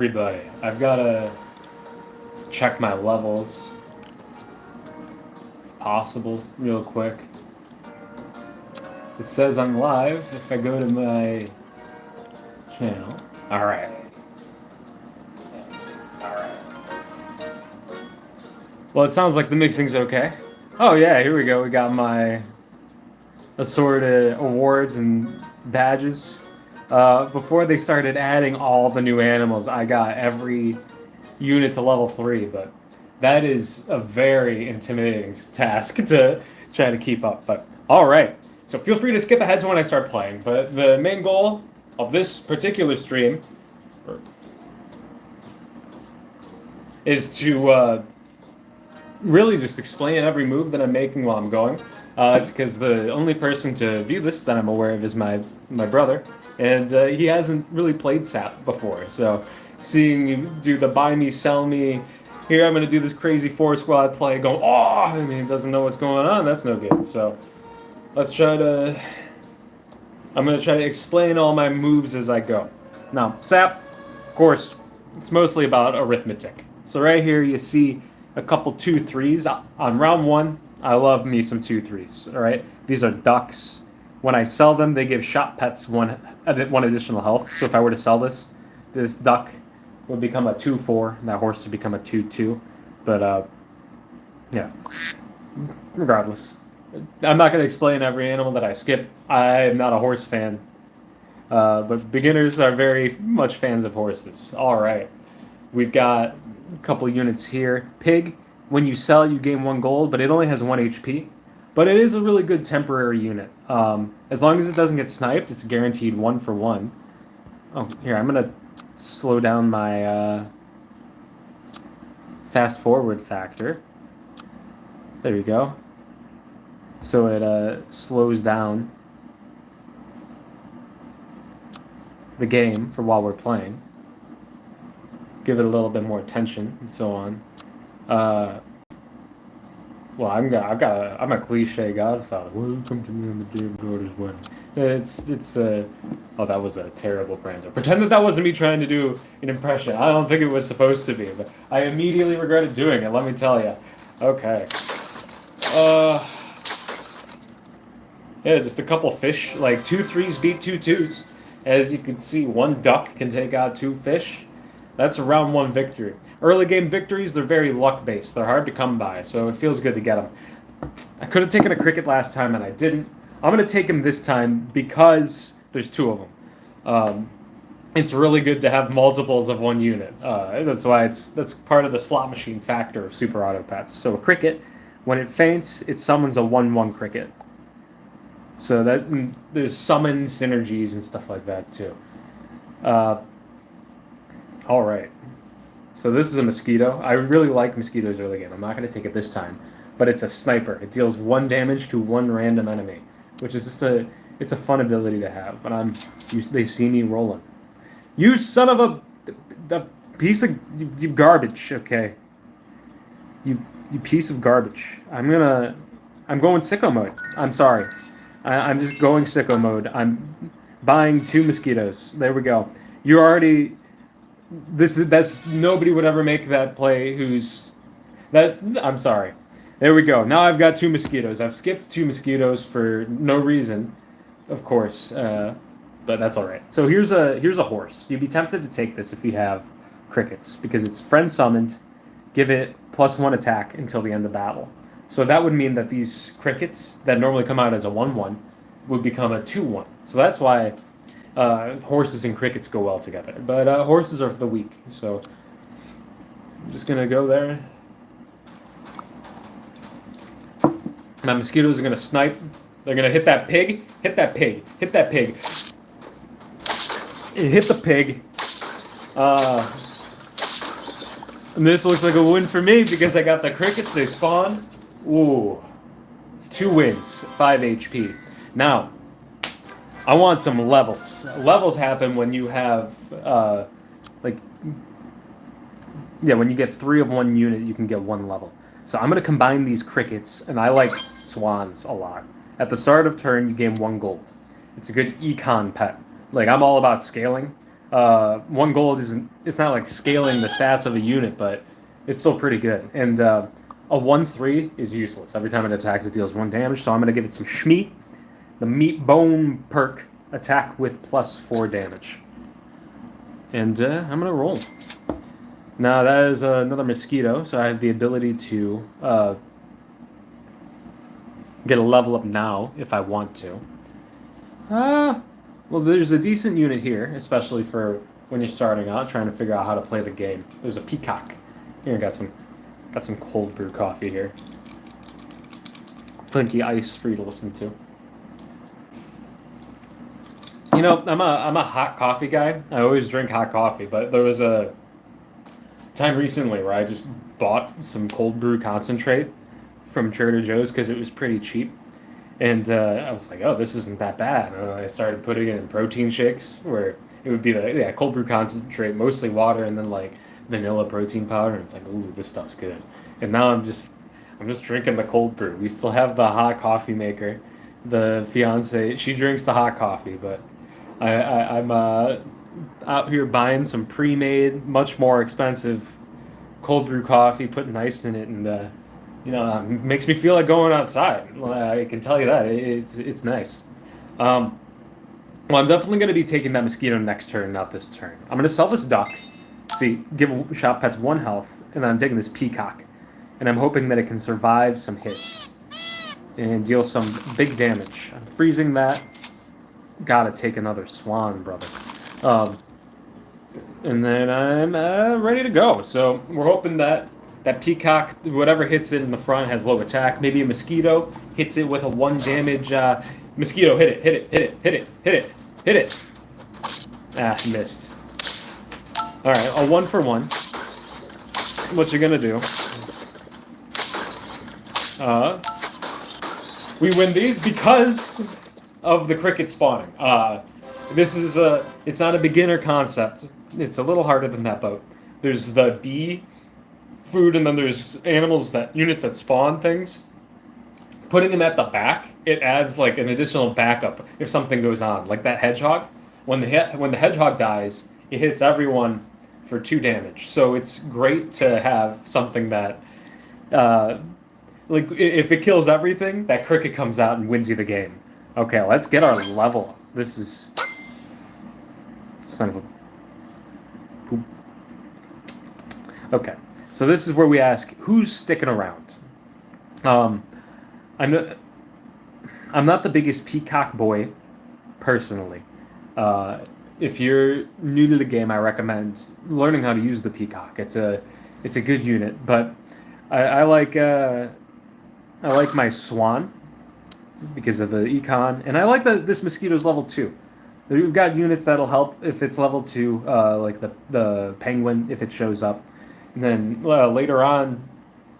Everybody, I've got to check my levels, if possible, real quick. It says I'm live if I go to my channel. Alright. Well, it sounds like the mixing's okay. Oh yeah, here we go. We got my assorted awards and badges. Before they started adding all the new animals, I got every unit to level 3, but that is a very intimidating task to try to keep up. But alright, so feel free to skip ahead to when I start playing. But the main goal of this particular stream is to really just explain every move that I'm making while I'm going. It's because the only person to view this that I'm aware of is my brother, and he hasn't really played SAP before. So seeing you do the buy me, sell me, here I'm going to do this crazy 4-squad play, going, oh, I mean, he doesn't know what's going on, that's no good. So let's try to, I'm going to try to explain all my moves as I go. Now, SAP, of course, it's mostly about arithmetic. So right here you see a couple 2-3s. On round 1, I love me some 2-3s, all right? These are ducks. When I sell them, they give shop pets one additional health. So if I were to sell this duck would become a 2-4, and that horse would become a 2-2. But, yeah. Regardless. I'm not going to explain every animal that I skip. I'm not a horse fan. But beginners are very much fans of horses. All right. We've got a couple units here. Pig, when you sell, you gain 1 gold, but it only has 1 HP. But it is a really good temporary unit. As long as it doesn't get sniped, it's guaranteed 1 for 1. Oh, here, I'm going to slow down my fast forward factor. There you go. So it slows down the game for while we're playing. Give it a little bit more attention and so on. Well, I'm a cliche godfather. Welcome to me on the day of daughter's wedding. It's oh, that was a terrible Brando. Pretend that wasn't me trying to do an impression. I don't think it was supposed to be, but I immediately regretted doing it. Let me tell you. Okay. Yeah, just a couple fish. Like 2-3s beat 2-2s. As you can see, 1 duck can take out 2 fish. That's a round 1 victory. Early game victories, they're very luck-based. They're hard to come by, so it feels good to get them. I could have taken a cricket last time, and I didn't. I'm going to take him this time because there's 2 of them. It's really good to have multiples of 1 unit. That's why that's part of the slot machine factor of Super Auto Pets. So a cricket, when it faints, it summons a 1/1 cricket. So that there's summon synergies and stuff like that too. All right. So this is a mosquito. I really like mosquitoes early game. I'm not going to take it this time, but it's a sniper. It deals 1 damage to 1 random enemy, which is just it's a fun ability to have. And they see me rolling. You son of a piece of you garbage. Okay. You piece of garbage. I'm going sicko mode. I'm sorry. I'm just going sicko mode. I'm buying 2 mosquitoes. There we go. You already. That's nobody would ever make that play. I'm sorry. There we go. Now I've got 2 mosquitoes. I've skipped 2 mosquitoes for no reason, of course. But that's all right. So here's a horse. You'd be tempted to take this if you have crickets because it's friend summoned. Give it +1 attack until the end of battle. So that would mean that these crickets that normally come out as a 1/1 would become a 2/1. So that's why horses and crickets go well together. But horses are for the weak. So I'm just going to go there. My mosquitoes are going to snipe. They're going to hit that pig. Hit that pig. Hit that pig. It hit the pig. And this looks like a win for me because I got the crickets. They spawn. Ooh. It's 2 wins. 5 HP. Now, I want some levels. Levels happen when you have, when you get 3 of 1 unit, you can get 1 level. So I'm going to combine these crickets, and I like swans a lot. At the start of turn, you gain 1 gold. It's a good econ pet. Like, I'm all about scaling. One gold isn't. It's not like scaling the stats of a unit, but it's still pretty good. And a 1/3 is useless. Every time it attacks, it deals 1 damage. So I'm gonna give it some Schmeat. The Meat Bone perk, attack with +4 damage. And I'm gonna roll. Now that is another mosquito, so I have the ability to get a level up now if I want to. Well, there's a decent unit here, especially for when you're starting out, trying to figure out how to play the game. There's a peacock. Here, got some cold brew coffee here. Clinky ice for you to listen to. You know, I'm a hot coffee guy. I always drink hot coffee, but there was a time recently where I just bought some cold brew concentrate from Trader Joe's because it was pretty cheap. And I was like, oh, this isn't that bad. And I started putting it in protein shakes where it would be the cold brew concentrate, mostly water, and then like vanilla protein powder. And it's like, ooh, this stuff's good. And now I'm just drinking the cold brew. We still have the hot coffee maker. The fiance, she drinks the hot coffee, but I'm out here buying some pre-made, much more expensive cold brew coffee, putting ice in it, and makes me feel like going outside. I can tell you that it's nice. Well, I'm definitely going to be taking that mosquito next turn, not this turn. I'm going to sell this duck. See, give shop pets 1 health, and I'm taking this peacock, and I'm hoping that it can survive some hits and deal some big damage. I'm freezing that. Gotta take another swan, brother. And then I'm ready to go. So we're hoping that peacock, whatever hits it in the front, has low attack. Maybe a mosquito hits it with a 1 damage. Mosquito, hit it. Ah, missed. All right, a 1 for 1. What you're gonna do? We win these because of the cricket spawning. This is it's not a beginner concept. It's a little harder than that, but there's the bee food, and then there's units that spawn things. Putting them at the back, it adds like an additional backup if something goes on. Like that hedgehog, when the hedgehog dies, it hits everyone for 2 damage. So it's great to have something that, like if it kills everything, that cricket comes out and wins you the game. Okay, let's get our level. This is son of a poop. Okay. So this is where we ask, who's sticking around? I'm not the biggest peacock boy, personally. If you're new to the game, I recommend learning how to use the peacock. It's a good unit, but I like my swan because of the econ, and I like that this mosquito's level 2. We've got units that'll help if it's level 2, like the penguin if it shows up. And then later on,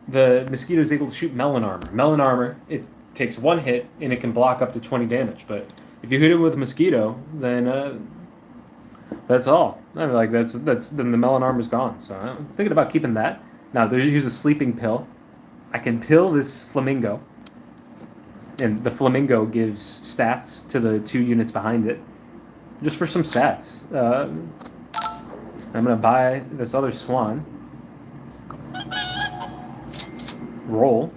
the mosquito is able to shoot melon armor. Melon armor, it takes 1 hit and it can block up to 20 damage. But if you hit it with a mosquito, then that's all. I mean, like then the melon armor's gone. So I'm thinking about keeping that. Now here's a sleeping pill. I can pill this flamingo, and the flamingo gives stats to the 2 units behind it, just for some stats. I'm gonna buy this other swan. Roll,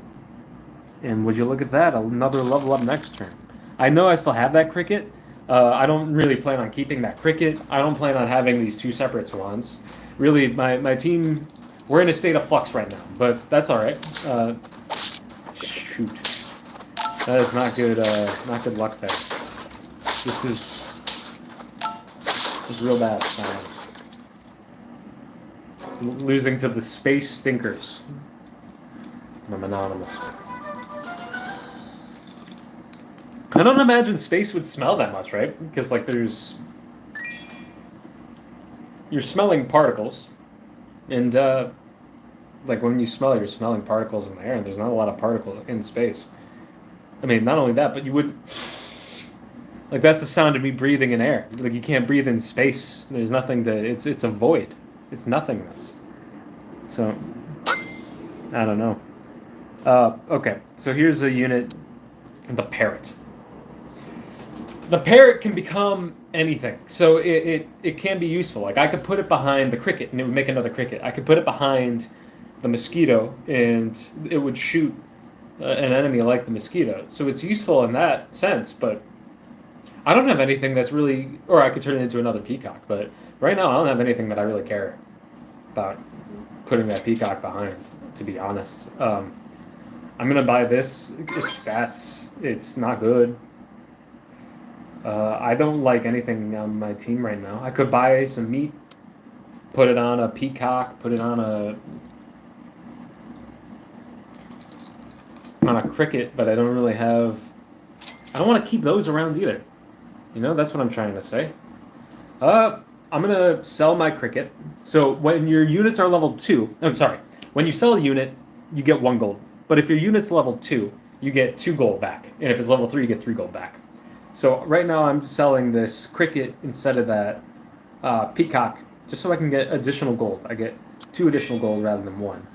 and would you look at that, another level up next turn. I know I still have that cricket. I don't really plan on keeping that cricket. I don't plan on having these 2 separate swans. Really, my team, we're in a state of flux right now, but that's all right. Shoot, that is not good luck there. This is real bad. Losing to the space stinkers. I'm anonymous. I don't imagine space would smell that much, right? Because like you're smelling particles, and like when you smell, you're smelling particles in the air, and there's not a lot of particles in space. I mean, not only that, but you would like that's the sound of me breathing in air. Like you can't breathe in space. There's nothing to. It's a void. It's nothingness. So I don't know. Okay, so here's a unit, the parrot. The parrot can become anything. So it can be useful. Like I could put it behind the cricket and it would make another cricket. I could put it behind the mosquito and it would shoot an enemy like the mosquito. So it's useful in that sense, but I don't have anything that's really, or I could turn it into another peacock, but right now I don't have anything that I really care about putting that peacock behind, to be honest. I'm gonna buy this. It's stats. It's not good. I don't like anything on my team right now. I could buy some meat, put it on a peacock, put it on a cricket, but I don't really have. I don't want to keep those around either. You know, that's what I'm trying to say. I'm gonna sell my cricket. So when your units are level 2, I'm sorry, when you sell a unit, you get 1 gold. But if your unit's level 2, you get 2 gold back. And if it's level 3, you get 3 gold back. So right now I'm selling this cricket instead of that peacock, just so I can get additional gold. I get 2 additional gold rather than 1.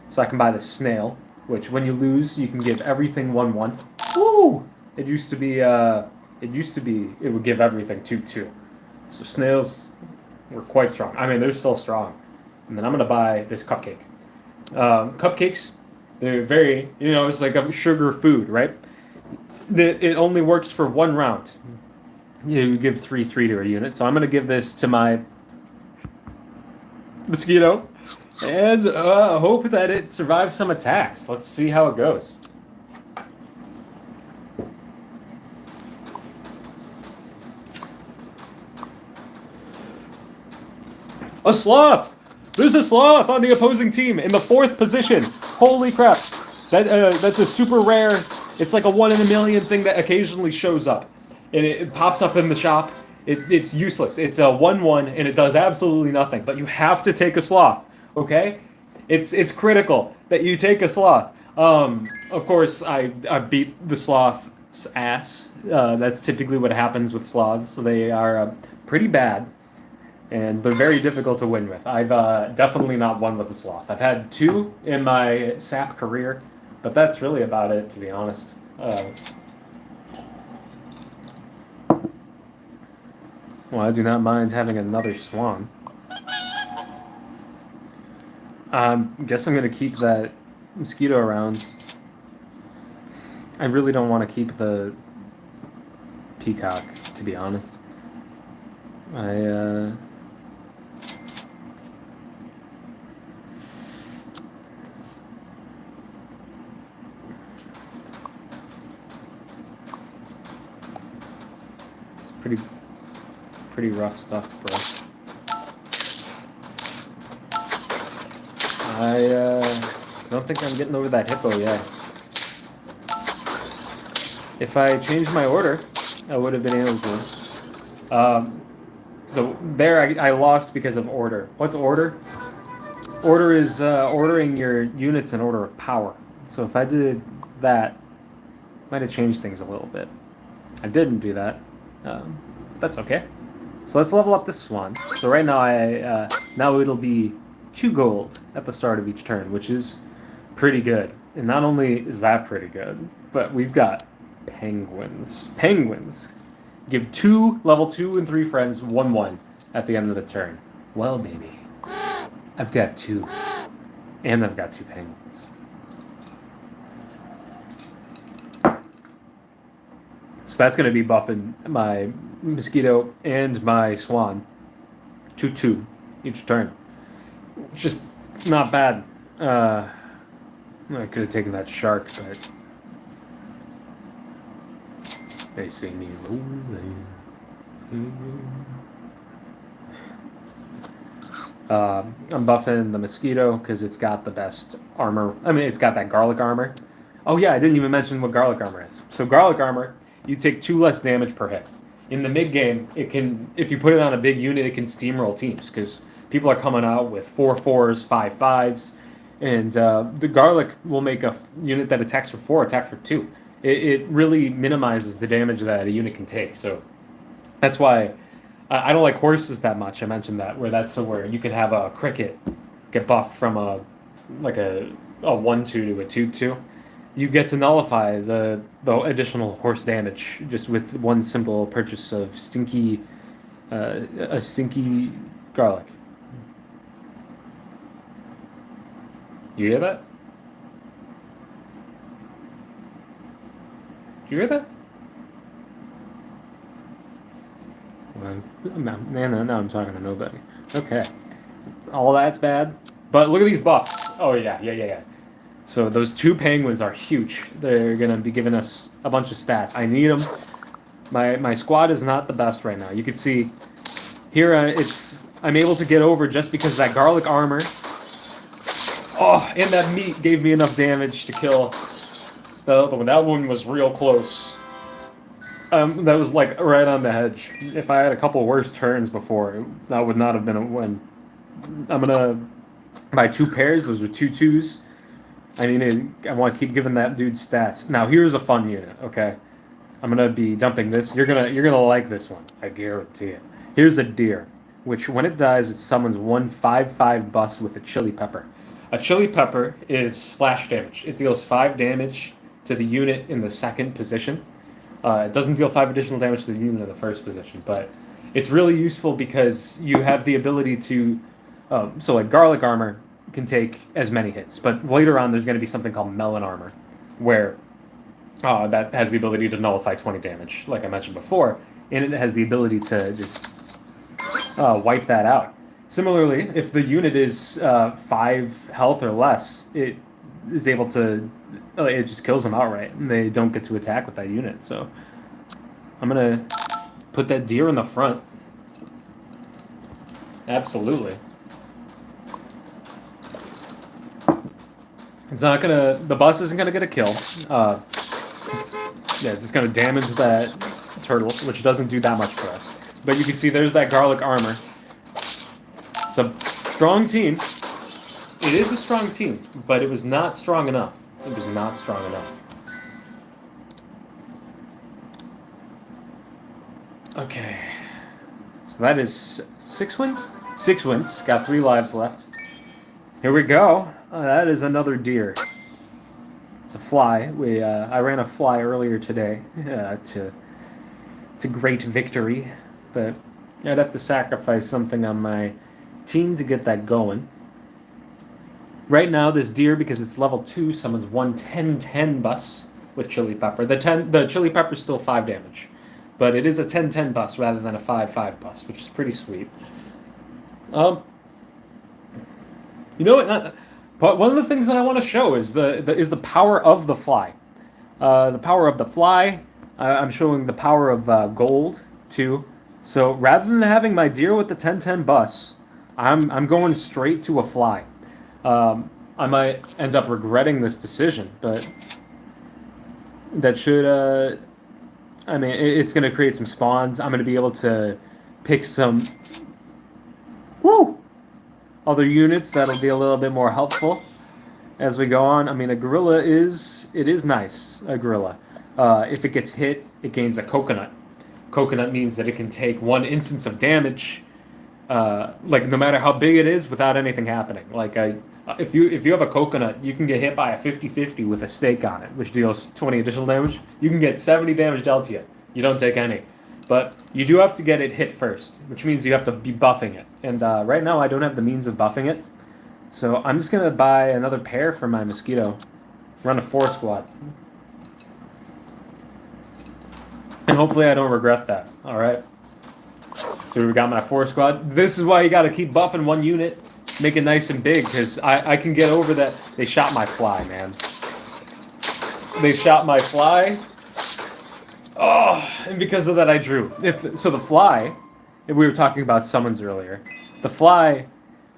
So I can buy the snail, which when you lose, you can give everything 1-1. Woo! It would give everything 2-2. So snails were quite strong. I mean, they're still strong. And then I'm gonna buy this cupcake. Cupcakes, they're very, it's like a sugar food, right? It only works for 1 round. You give 3 to a unit. So I'm gonna give this to my mosquito and hope that it survives some attacks. Let's see how it goes. A sloth! There's a sloth on the opposing team in the 4th position. Holy crap. That's a super rare, it's like a 1 in a million thing that occasionally shows up. And it pops up in the shop. It's useless. It's a 1-1 and it does absolutely nothing. But you have to take a sloth, okay? It's critical that you take a sloth. Of course, I beat the sloth's ass. That's typically what happens with sloths. So they are pretty bad. And they're very difficult to win with. I've definitely not won with a sloth. I've had 2 in my SAP career, but that's really about it, to be honest. Well, I do not mind having another swan. I guess I'm going to keep that mosquito around. I really don't want to keep the peacock, to be honest. Pretty rough stuff, bro. I don't think I'm getting over that hippo yet. If I changed my order, I would have been able to. So there I lost because of order. What's order? Order is ordering your units in order of power. So if I did that, might have changed things a little bit. I didn't do that. That's okay. So let's level up this swan. So right now now it'll be 2 gold at the start of each turn, which is pretty good. And not only is that pretty good, but we've got penguins. Penguins give 2 level 2 and 3 friends 1-1 at the end of the turn. Well, baby, I've got 2, and I've got 2 penguins. So that's going to be buffing my mosquito and my swan 2-2 each turn. Just not bad. I could have taken that shark, but they see me rolling. I'm buffing the mosquito because it's got the best armor. I mean, it's got that garlic armor. Oh yeah, I didn't even mention what garlic armor is. So garlic armor, you take 2 less damage per hit. In the mid game, it can, if you put it on a big unit, it can steamroll teams because people are coming out with 4/4s, 5/5s, and the garlic will make a unit that attacks for 4 attack for 2. It really minimizes the damage that a unit can take. So that's why I don't like horses that much. I mentioned that where you can have a cricket get buffed from a 1/2 to a 2/2. You get to nullify the additional horse damage just with one simple purchase of stinky a stinky garlic. You hear that? Did you hear that? Man, now I'm talking to nobody. Okay. All that's bad. But look at these buffs. Oh, yeah. So those two penguins are huge. They're going to be giving us a bunch of stats. I need them. My squad is not the best right now. You can see here I'm able to get over just because of that garlic armor. Oh, and that meat gave me enough damage to kill the other one. That one was real close. That was like right on the edge. If I had a couple worse turns before, that would not have been a win. I'm gonna buy 2 pairs. Those are 2 2s. I want to keep giving that dude stats. Now here's a fun unit. Okay, I'm gonna be dumping this. You're gonna like this one. I guarantee it. Here's a deer, which when it dies, it summons 1/5/5 bus with a chili pepper. A chili pepper is splash damage. It deals 5 damage to the unit in the second position. It doesn't deal 5 additional damage to the unit in the first position, but it's really useful because you have the ability to. So, like garlic armor can take as many hits, but later on there's going to be something called melon armor, where that has the ability to nullify 20 damage, like I mentioned before, and it has the ability to just wipe that out. Similarly, if the unit is 5 health or less, it is able to. It just kills them outright, and they don't get to attack with that unit. So I'm gonna put that deer in the front. Absolutely. It's not gonna. The bus isn't gonna get a kill. Yeah, it's just gonna damage that turtle, which doesn't do that much for us. But you can see there's that garlic armor. It's a strong team. It is a strong team, but it was not strong enough. It was not strong enough. Okay. So that is 6 wins? 6 wins. Got 3 lives left. Here we go. That is another deer. It's a fly. I ran a fly earlier today to great victory, but I'd have to sacrifice something on my team to get that going. Right now, this deer, because it's level 2, summons 1/10/10 bus with chili pepper. The chili pepper is still 5 damage, but it is a 10/10 bus rather than a 5/5 bus, which is pretty sweet. You know what? But one of the things that I want to show is the power of the fly. The power of the fly. I'm showing the power of gold too. So rather than having my deer with the 10/10 bus, I'm going straight to a fly. I might end up regretting this decision, but that should. I mean, it's going to create some spawns. I'm going to be able to pick some. Woo! Other units that'll be a little bit more helpful as we go on. I mean, a gorilla is nice. A gorilla, if it gets hit, it gains a coconut. Coconut means that it can take 1 instance of damage, like no matter how big it is, without anything happening. Like if you have a coconut, you can get hit by a 50/50 with a stake on it, which deals 20 additional damage. You can get 70 damage dealt to you. You don't take any. But you do have to get it hit first, which means you have to be buffing it. And right now I don't have the means of buffing it. So I'm just going to buy another pair for my mosquito. Run a 4 squad. And hopefully I don't regret that. Alright. So we got my 4 squad. This is why you got to keep buffing one unit. Make it nice and big, because I can get over that. They shot my fly, man. They shot my fly. Oh, and because of that, I drew. So the fly, if we were talking about summons earlier, the fly,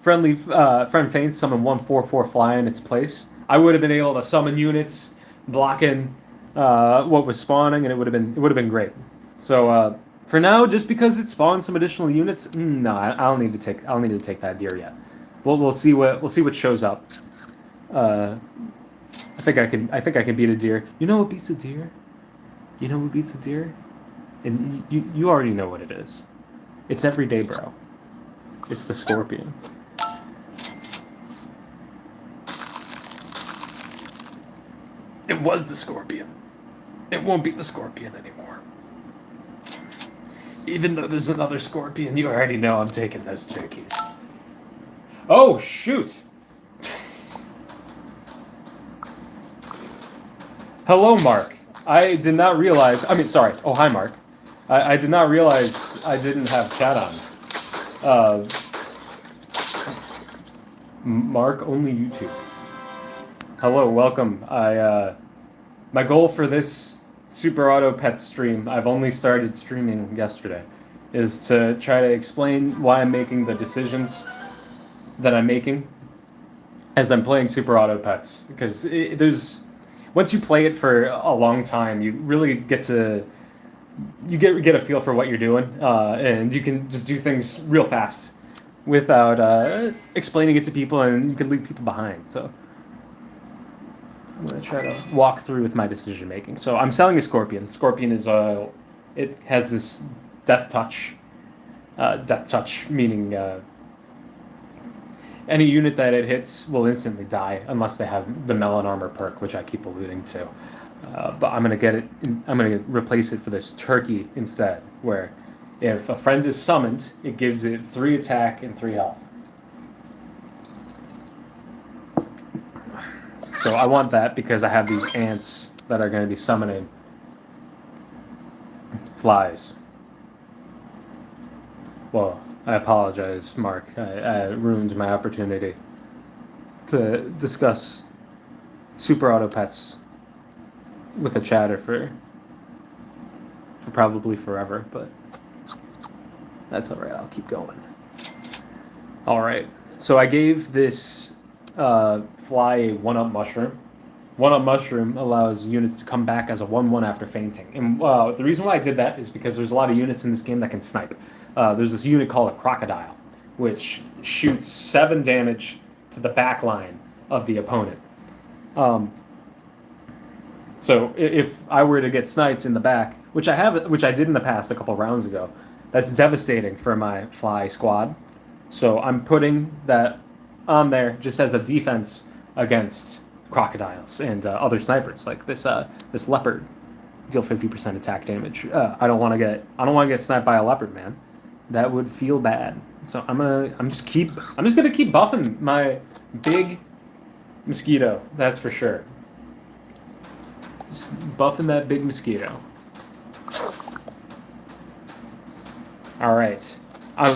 friend feigns summon 1/4/4 fly in its place. I would have been able to summon units, blocking what was spawning, and it would have been great. So for now, just because it spawned some additional units, no, I'll need to take that deer yet. We'll see what shows up. I think I can beat a deer. You know what beats a deer? You know who beats a deer? And you already know what it is. It's everyday, bro. It's the scorpion. It was the scorpion. It won't be the scorpion anymore. Even though there's another scorpion, you already know I'm taking those turkeys. Oh, shoot! Hello, Mark. I did not realize. I mean, sorry. Oh, hi, Mark. I did not realize I didn't have chat on. Uh, Mark, only YouTube. Hello, welcome. My goal for this Super Auto Pets stream, I've only started streaming yesterday, is to try to explain why I'm making the decisions that I'm making as I'm playing Super Auto Pets. Because there's once you play it for a long time, you really get a feel for what you're doing, and you can just do things real fast without explaining it to people, and you can leave people behind. So I'm gonna try to walk through with my decision making. So I'm selling a Scorpion. Scorpion is it has this death touch. Death touch meaning any unit that it hits will instantly die unless they have the Melon Armor perk, which I keep alluding to. But I'm gonna get it. I'm gonna replace it for this Turkey instead, where if a friend is summoned, it gives it 3 attack and 3 health. So I want that because I have these ants that are going to be summoning flies. Well, I apologize, Mark. I ruined my opportunity to discuss Super Auto Pets with a chatter for probably forever, but that's alright. I'll keep going. Alright, so I gave this fly a 1-up mushroom. 1-up mushroom allows units to come back as a 1/1 after fainting. And the reason why I did that is because there's a lot of units in this game that can snipe. There's this unit called a crocodile, which shoots 7 damage to the back line of the opponent. So if I were to get sniped in the back, which I did in the past a couple rounds ago, that's devastating for my fly squad. So I'm putting that on there just as a defense against crocodiles and other snipers like this leopard. Deal 50% attack damage. I don't want to get sniped by a leopard, man. That would feel bad. So I'm just gonna keep buffing my big mosquito. That's for sure. Just buffing that big mosquito. All right.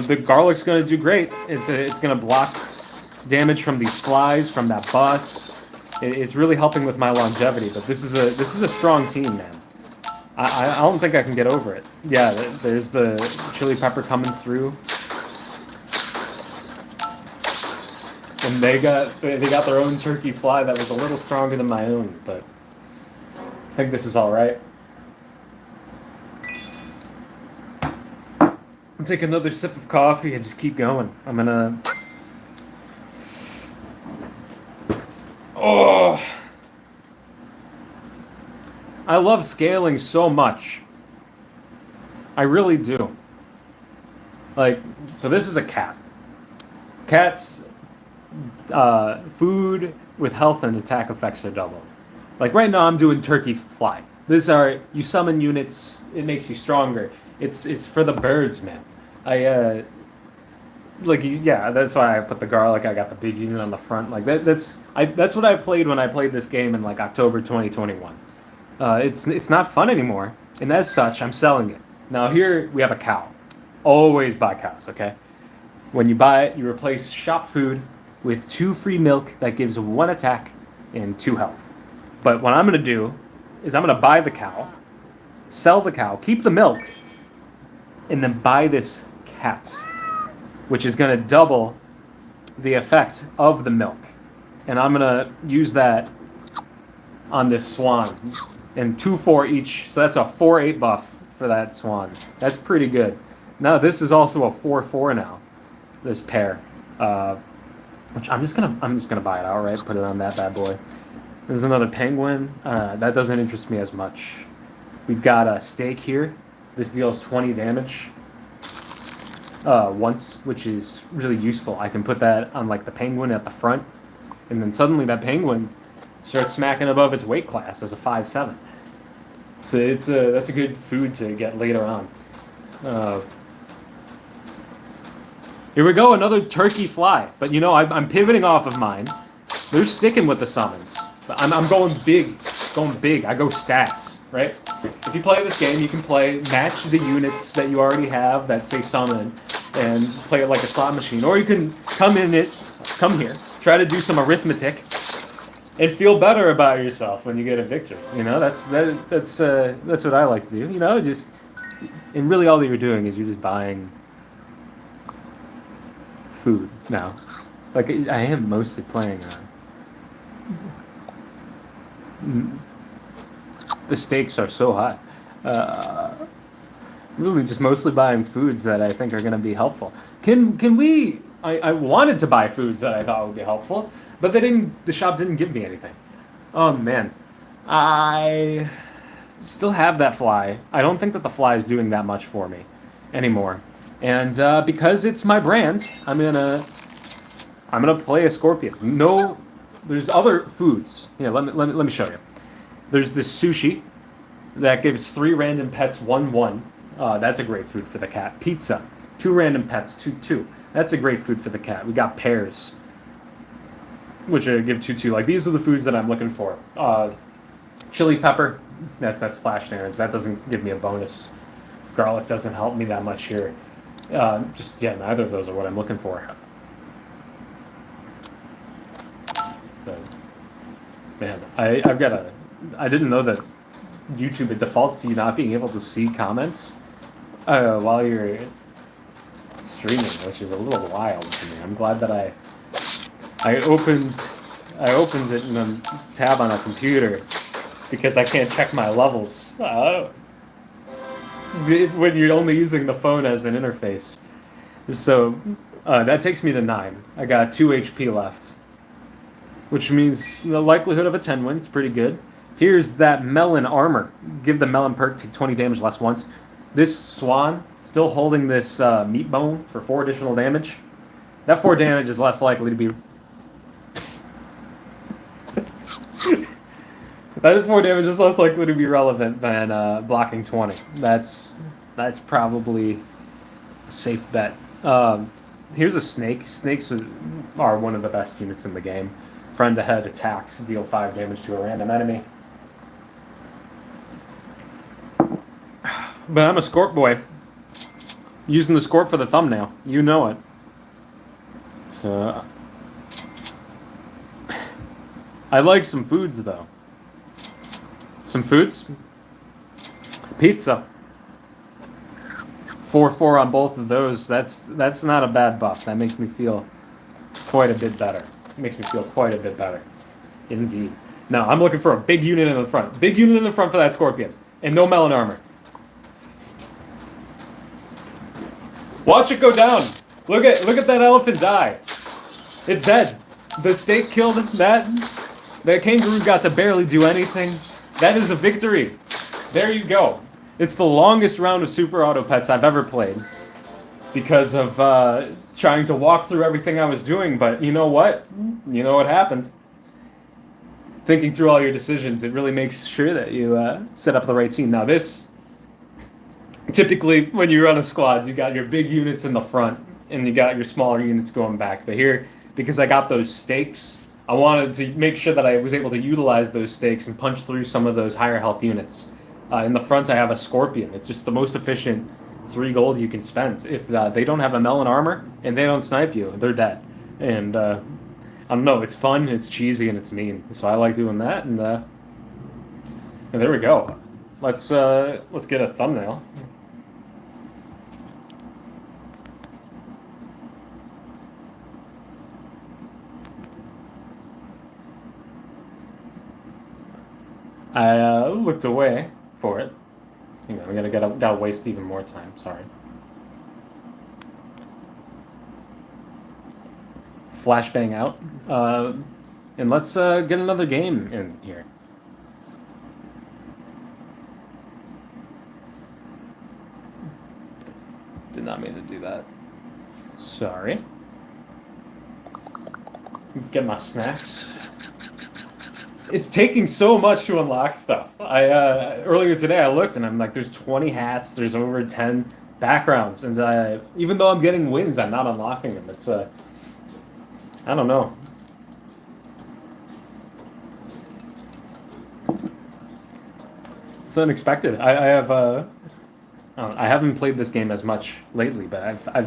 The garlic's gonna do great. It's gonna block damage from these flies, from that bus. It's really helping with my longevity. But this is a strong team, man. I don't think I can get over it. Yeah, there's the chili pepper coming through, and they got their own turkey fly that was a little stronger than my own, but I think this is all right. I'll take another sip of coffee and just keep going. I'm gonna. Oh. I love scaling so much. I really do. So this is a cat. Cats, food with health and attack effects are doubled. Like right now I'm doing turkey fly. You summon units, it makes you stronger. It's for the birds, man. That's why I put the garlic. I got the big unit on the front. That's what I played when I played this game in October 2021. It's not fun anymore, and as such, I'm selling it. Now here we have a cow. Always buy cows, okay? When you buy it, you replace shop food with 2 free milk that gives 1 attack and 2 health. But what I'm going to do is I'm going to buy the cow, sell the cow, keep the milk, and then buy this cat, which is going to double the effect of the milk. And I'm going to use that on this swan. And 2/4 each, so that's a 4/8 buff for that swan. That's pretty good. Now this is also a 4/4 now. This pair, which I'm just gonna buy it outright. Put it on that bad boy. There's another penguin. That doesn't interest me as much. We've got a stake here. This deals 20 damage once, which is really useful. I can put that on the penguin at the front, and then suddenly that penguin starts smacking above its weight class as a 5/7. So that's a good food to get later on. Uh, Here we go, another turkey fly. But I'm pivoting off of mine. They're sticking with the summons. But I'm going big. Going big. I go stats, right? If you play this game, you can match the units that you already have that say summon, and play it like a slot machine. Or you can come here, try to do some arithmetic, and feel better about yourself when you get a victory. That's what I like to do. And really all that you're doing is you're just buying food now. Like, I am mostly playing the stakes are so high. Really just mostly buying foods that I think are going to be helpful. Can we... I wanted to buy foods that I thought would be helpful, but the shop didn't give me anything. Oh, man. I still have that fly. I don't think that the fly is doing that much for me anymore. And because it's my brand, I'm gonna play a scorpion. No, there's other foods. Let me show you. There's this sushi that gives 3 random pets 1/1. That's a great food for the cat. Pizza, 2 random pets 2/2. That's a great food for the cat. We got pears, which give 2/2. Like, these are the foods that I'm looking for. Chili pepper, that's splash damage. That doesn't give me a bonus. Garlic doesn't help me that much here. Neither of those are what I'm looking for. But, man, I didn't know that YouTube, it defaults to you not being able to see comments while you're streaming, which is a little wild to me. I'm glad that I opened it in a tab on a computer because I can't check my levels when you're only using the phone as an interface. So that takes me to 9. I got 2 HP left, which means the likelihood of a 10 win is pretty good. Here's that melon armor. Give the melon perk, take 20 damage less once. This swan, still holding this meat bone for 4 additional damage. That 4 damage is less likely to be... That 4 damage is less likely to be relevant than blocking 20. That's probably a safe bet. Here's a snake. Snakes are one of the best units in the game. Friend ahead attacks, deal 5 damage to a random enemy. But I'm a Scorp boy. Using the Scorp for the thumbnail. You know it. So... I like some foods, though. Some foods? Pizza. 4/4 on both of those. That's not a bad buff. That makes me feel quite a bit better. Indeed. Now, I'm looking for a big unit in the front. Big unit in the front for that scorpion. And no melon armor. Watch it go down. Look at that elephant die. It's dead. The snake killed that. That kangaroo got to barely do anything. That is a victory. There you go. It's the longest round of Super Auto Pets I've ever played because of trying to walk through everything I was doing. But you know what? You know what happened. Thinking through all your decisions, it really makes sure that you set up the right team. Now this, typically when you run a squad, you got your big units in the front and you got your smaller units going back. But here, because I got those stakes, I wanted to make sure that I was able to utilize those stakes and punch through some of those higher health units. In the front, I have a Scorpion. It's just the most efficient 3 gold you can spend. If they don't have a melon armor and they don't snipe you, they're dead. And I don't know, it's fun, it's cheesy, and it's mean. So I like doing that, and there we go. Let's get a thumbnail. I looked away for it. I'm gonna gotta waste even more time. Sorry. Flashbang out, and let's get another game in here. Did not mean to do that. Sorry. Get my snacks. It's taking so much to unlock stuff. Earlier today I looked and I'm like, there's 20 hats, there's over 10 backgrounds, and even though I'm getting wins, I'm not unlocking them. It's I don't know. It's unexpected. I haven't played this game as much lately, but I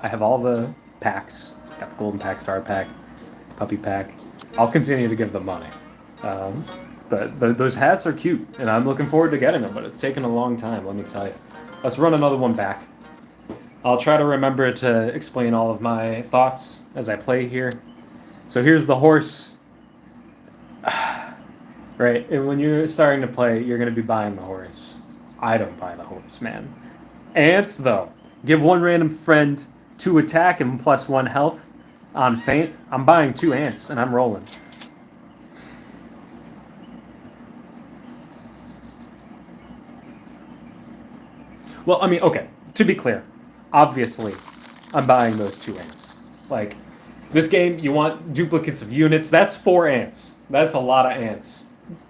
have all the packs. Got the golden pack, star pack, puppy pack. I'll continue to give them money. Um, but those hats are cute, and I'm looking forward to getting them. But it's taken a long time, let me tell you. Let's run another one back. I'll try to remember to explain all of my thoughts as I play here. So here's the horse. Right, and when you're starting to play, you're going to be buying the horse. I don't buy the horse, man. Ants, though. Give one random friend 2 attack and +1 health on feint. I'm buying 2 ants, and I'm rolling. Well, I mean, okay, to be clear, obviously, I'm buying those 2 ants. Like, this game, you want duplicates of units. That's 4 ants. That's a lot of ants.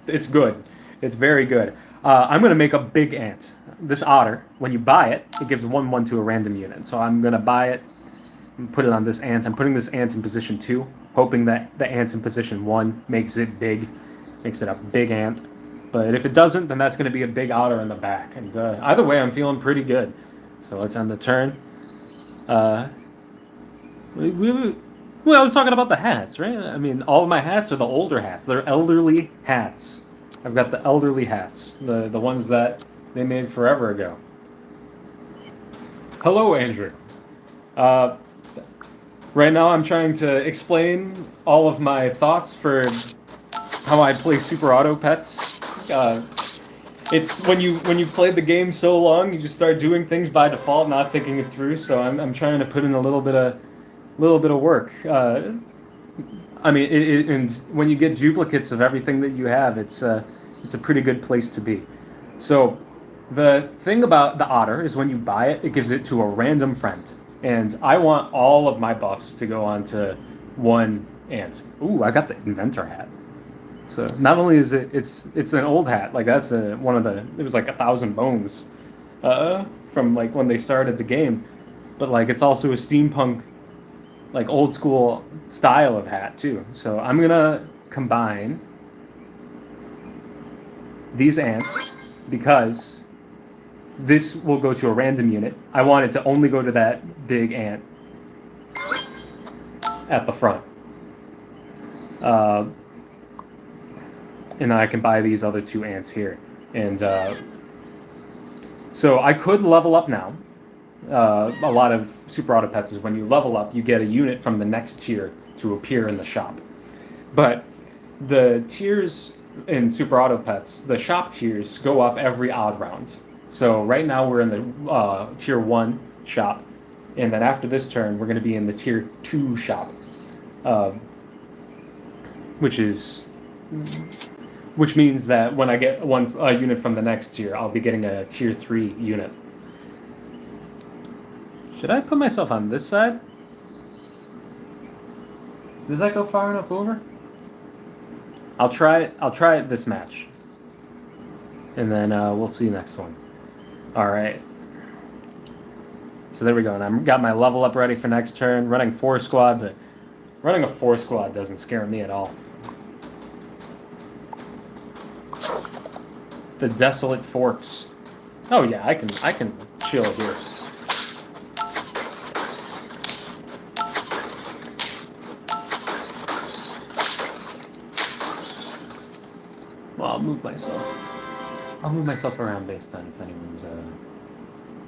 It's good. It's very good. I'm going to make a big ant. This otter, when you buy it, it gives 1/1 to a random unit. So I'm going to buy it and put it on this ant. I'm putting this ant in position 2, hoping that the ant in position 1 makes it big, makes it a big ant. But if it doesn't, then that's going to be a big otter in the back. And either way, I'm feeling pretty good. So let's end the turn. Well, I was talking about the hats, right? I mean, all of my hats are the older hats. They're elderly hats. I've got the elderly hats, the ones that they made forever ago. Hello, Andrew. Uh, right now, I'm trying to explain all of my thoughts for how I play Super Auto Pets. It's when you play the game so long, you just start doing things by default, not thinking it through. So I'm trying to put in a little bit of work. I mean, and when you get duplicates of everything that you have, it's a pretty good place to be. So the thing about the otter is when you buy it, it gives it to a random friend, and I want all of my buffs to go onto one ant. Ooh, I got the inventor hat. So not only is it's an old hat, like that's one of the, it was like 1,000 bones from like when they started the game, but like it's also a steampunk, like old school style of hat too. So I'm gonna combine these ants because this will go to a random unit. I want it to only go to that big ant at the front. And then I can buy these other 2 ants here. And so I could level up now. A lot of Super Auto Pets is when you level up, you get a unit from the next tier to appear in the shop. But the tiers in Super Auto Pets, the shop tiers go up every odd round. So right now we're in the tier 1 shop, and then after this turn we're going to be in the tier 2 shop, which means that when I get one unit from the next tier, I'll be getting a tier 3 unit. Should I put myself on this side? Does that go far enough over? I'll try it this match, and then we'll see next one. All right. So there we go, and I've got my level up ready for next turn. Running 4 squad, but running a 4 squad doesn't scare me at all. The Desolate Forks. Oh yeah, I can chill here. Well, I'll move myself around based on if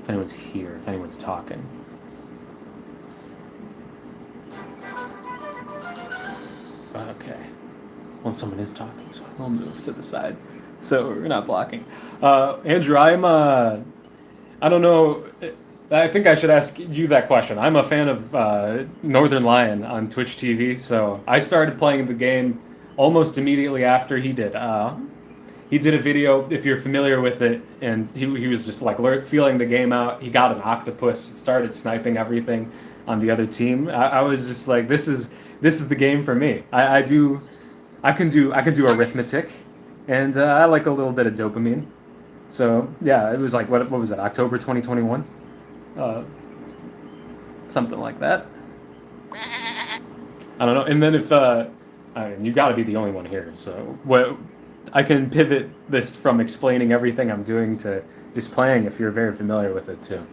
anyone's here, if anyone's talking. Okay. Well, someone is talking, so I'll move to the side. So we're not blocking. Andrew, I don't know. I think I should ask you that question. I'm a fan of Northern Lion on Twitch TV, so I started playing the game almost immediately after he did. He did a video, if you're familiar with it, and he was just like feeling the game out. He got an octopus, started sniping everything on the other team. I was just like, this is the game for me. I can do arithmetic, and I like a little bit of dopamine. So yeah, it was like what was it, October 2021? Uh, something like that. I don't know. And then if I mean, you got to be the only one here, so what I can pivot this from explaining everything I'm doing to just playing if you're very familiar with it too.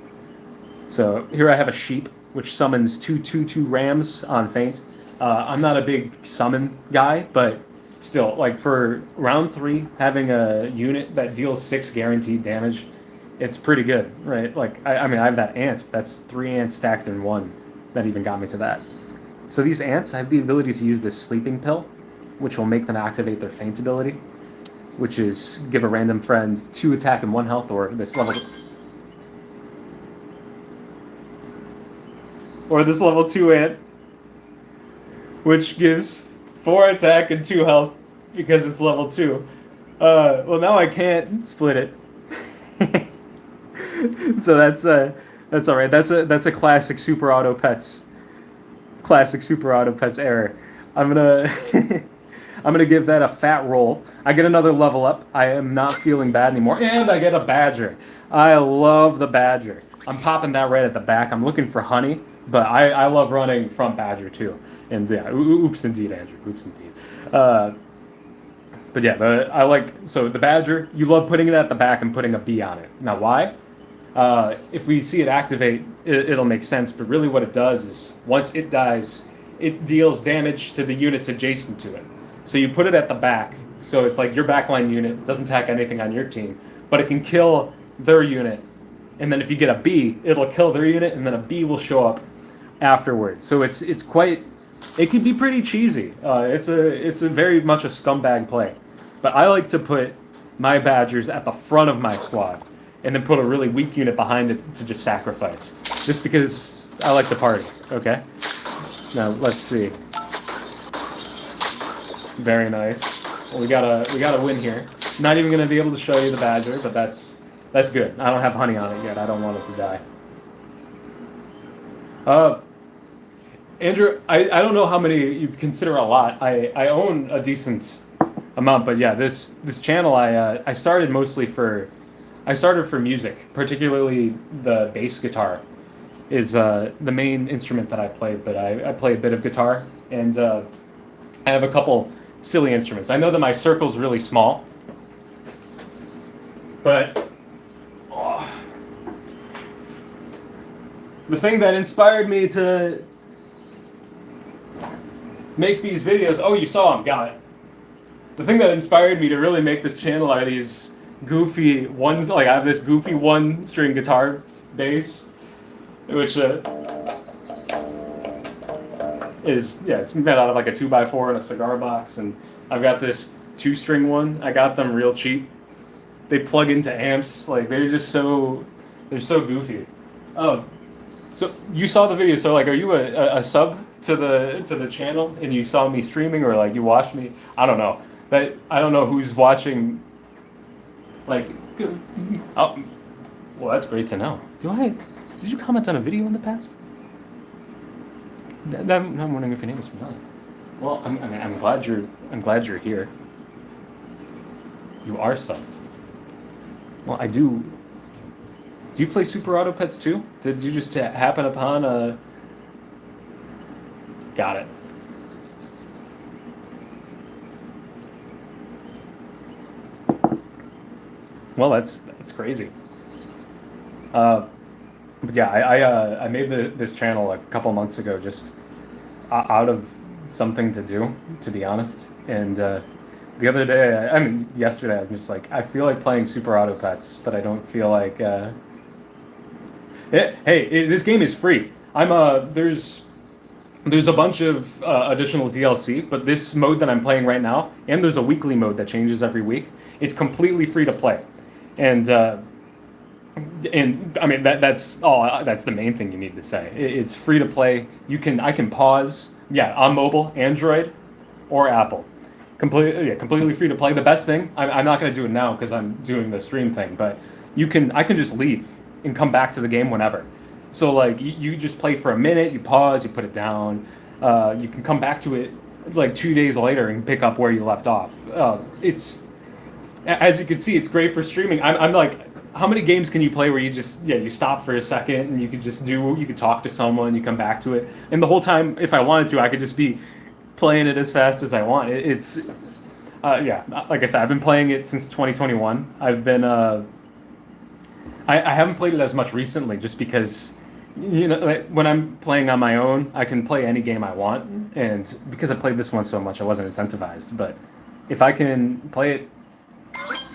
So here I have a sheep which summons 2/2/2 rams on feint. I'm not a big summon guy, but still, like for round 3, having a unit that deals 6 guaranteed damage, it's pretty good, right? Like I mean, I have that ant. That's 3 ants stacked in one. That even got me to that. So these ants have the ability to use this sleeping pill, which will make them activate their feint ability, which is give a random friend 2 attack and 1 health, or this level 2 ant, which gives 4 attack and 2 health because it's level 2. Well, now I can't split it. So that's all right. That's a classic Super Auto Pets error. I'm gonna I'm gonna give that a fat roll. I get another level up. I am not feeling bad anymore, and I get a badger. I love the badger. I'm popping that right at the back. I'm looking for honey, but I love running from badger too. And yeah, oops indeed, Andrew. Oops indeed. But yeah, I like so the badger. You love putting it at the back and putting a bee on it. Now why? If we see it activate, it'll make sense. But really, what it does is once it dies, it deals damage to the units adjacent to it. So you put it at the back, so it's like your backline unit doesn't attack anything on your team, but it can kill their unit. And then if you get a bee, it'll kill their unit, and then a bee will show up afterwards. So it's quite. It can be pretty cheesy. It's a very much a scumbag play, but I like to put my badgers at the front of my squad, and then put a really weak unit behind it to just sacrifice. Just because I like to party. Okay. Now let's see. Very nice. Well, we gotta win here. Not even gonna be able to show you the badger, but that's good. I don't have honey on it yet. I don't want it to die. Andrew, I don't know how many you consider a lot. I own a decent amount, but yeah, this channel I started mostly for music, particularly the bass guitar is the main instrument that I played, but I play a bit of guitar, and I have a couple silly instruments. I know that my circle's really small, but the thing that inspired me to make these videos, oh, you saw them, got it. The thing that inspired me to really make this channel are these goofy ones, like I have this goofy 1-string guitar bass, which it's made out of like a 2x4 and a cigar box, and I've got this 2-string one. I got them real cheap. They plug into amps, like they're so goofy. Oh, so you saw the video. So like, are you a sub to the channel, and you saw me streaming, or like you watched me? I don't know. I don't know who's watching. Like, oh, well, that's great to know. Did you comment on a video in the past? I'm wondering if your name is familiar. Well, I'm glad you're here. You are subbed. Well, I do. Do you play Super Auto Pets too? Did you just happen upon a? Got it. Well, that's crazy. But yeah, I made this channel a couple months ago just out of something to do, to be honest. And the other day, yesterday, I'm just like, I feel like playing Super Auto Pets, but I don't feel like. This game is free. There's a bunch of additional DLC, but this mode that I'm playing right now, and there's a weekly mode that changes every week. It's completely free to play, and I mean that's all. That's the main thing you need to say. It's free to play. I can pause. Yeah, on mobile, Android, or Apple. Completely free to play. The best thing, I'm not going to do it now because I'm doing the stream thing, but I can just leave and come back to the game whenever. So like you just play for a minute, you pause, you put it down. You can come back to it like 2 days later and pick up where you left off. It's, as you can see, it's great for streaming. I'm like, how many games can you play where you just you stop for a second and you could talk to someone, you come back to it, and the whole time, if I wanted to, I could just be playing it as fast as I want. Yeah, like I said, I've been playing it since 2021. I haven't played it as much recently, just because like, when I'm playing on my own, I can play any game I want, and because I played this one so much, I wasn't incentivized. But if I can play it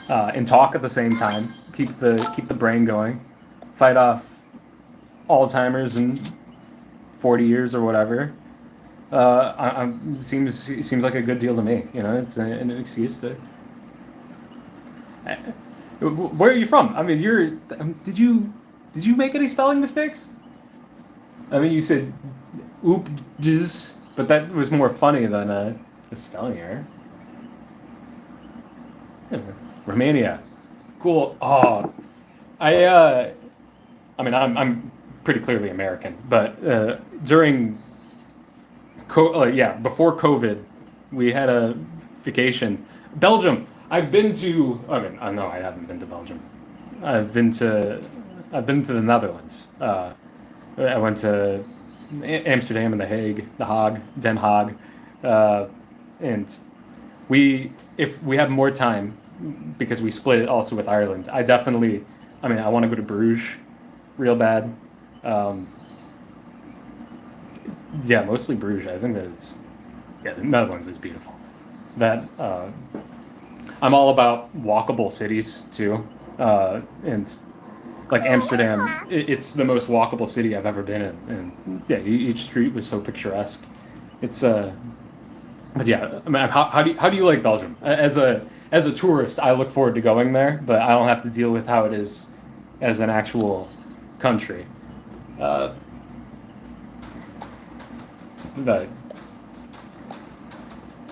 and talk at the same time, keep the brain going, fight off Alzheimer's in 40 years or whatever. Seems like a good deal to me. It's an excuse to. Where are you from? I mean, did you make any spelling mistakes? I mean, you said oop jizz, but that was more funny than a spelling error. Romania, cool. Oh, I I mean, I'm pretty clearly American, but before COVID, we had a vacation. Belgium. I've been to. I mean, I know I haven't been to Belgium. I've been to. I've been to the Netherlands. I went to Amsterdam and the Hague, Den Haag, and if we have more time, because we split it also with Ireland. I mean, I want to go to Bruges, real bad. Um, yeah, mostly Bruges. I think the Netherlands is beautiful. That I'm all about walkable cities too, and like Amsterdam, it's the most walkable city I've ever been in, and yeah, each street was so picturesque. It's but yeah, I mean, how do you like Belgium? As a tourist, I look forward to going there, but I don't have to deal with how it is as an actual country. Uh, but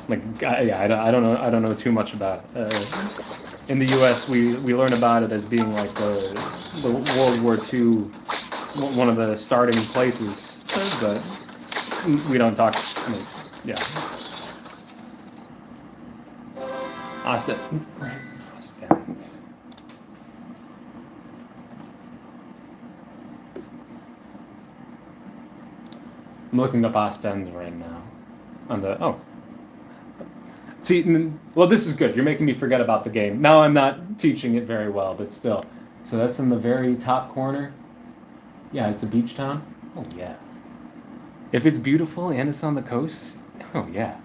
I don't know too much about it. In the U.S., we learn about it as being like the World War II, one of the starting places, but we don't talk. I mean, yeah, Ostend. Ostend. I'm looking up Ostend right now. See, well, this is good. You're making me forget about the game. Now I'm not teaching it very well, but still. So that's in the very top corner. Yeah, it's a beach town. Oh yeah. If it's beautiful and it's on the coast, oh yeah,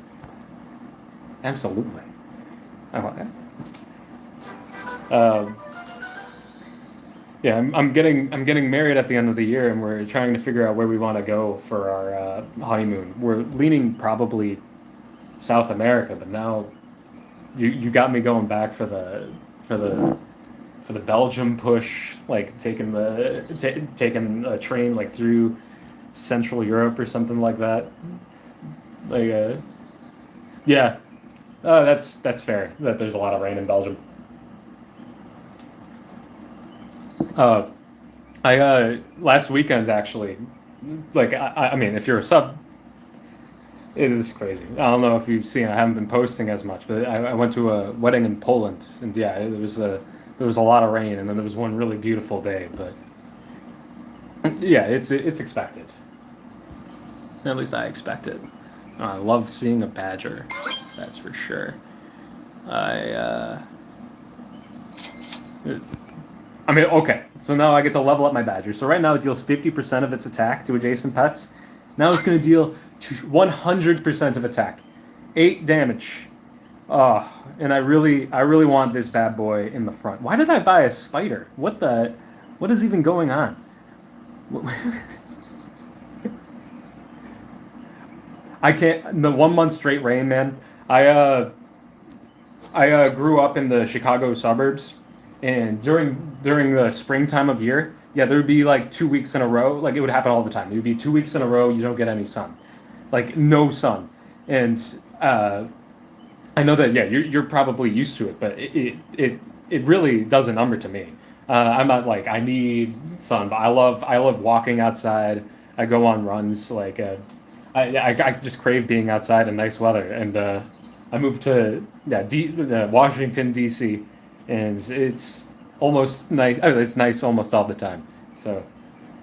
absolutely. Oh, um, yeah, I'm getting married at the end of the year, and we're trying to figure out where we want to go for our honeymoon. We're leaning probably South America, but now you got me going back for the for the Belgium push, like taking a train like through Central Europe or something like that. Like yeah, that's fair. That there's a lot of rain in Belgium. Uh, I last weekend actually, like I mean, if you're a sub, it is crazy. I don't know if you've seen. I haven't been posting as much, but I went to a wedding in Poland, and yeah, there was a lot of rain, and then there was one really beautiful day. But yeah, it's expected. At least I expect it. I love seeing a badger. That's for sure. I I mean, okay. So now I get to level up my badger. So right now it deals 50% of its attack to adjacent pets. Now it's going to deal 100% of attack, 8 damage. Oh, and I really want this bad boy in the front. Why did I buy a spider? What is even going on? I can't. The 1 month straight rain, man. I uh I grew up in the Chicago suburbs, and during the springtime of year, yeah, there would be like 2 weeks in a row. Like it would happen all the time. It would be 2 weeks in a row you don't get any sun, like no sun, and uh, I know that yeah, you're probably used to it, but it really does a number to me. I'm not like I need sun, but I love walking outside. I go on runs like I just crave being outside in nice weather, and I moved to Washington D.C. and it's almost nice. Oh, it's nice almost all the time. So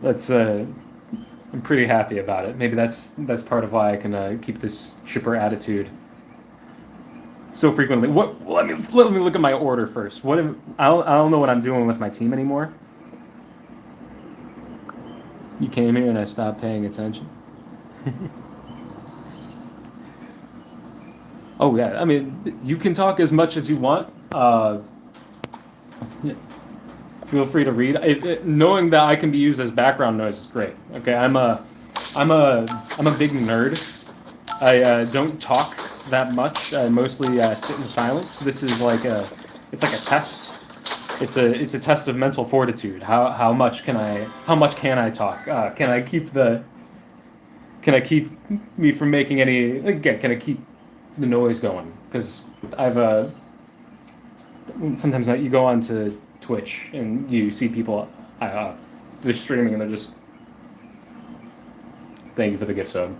that's I'm pretty happy about it. Maybe that's part of why I can keep this shipper attitude so frequently. What? Let me look at my order first. I don't know what I'm doing with my team anymore. You came here and I stopped paying attention. Oh yeah, I mean you can talk as much as you want. Yeah, feel free to read. Knowing that I can be used as background noise is great. Okay, I'm a, I'm a big nerd. I don't talk that much. I mostly sit in silence. This is it's like a test. It's a test of mental fortitude. How much can I talk? Can I keep me from making any again? Can I keep the noise going? Because I've sometimes you go onto Twitch and you see people they're streaming and they're just thank you for the gift sub,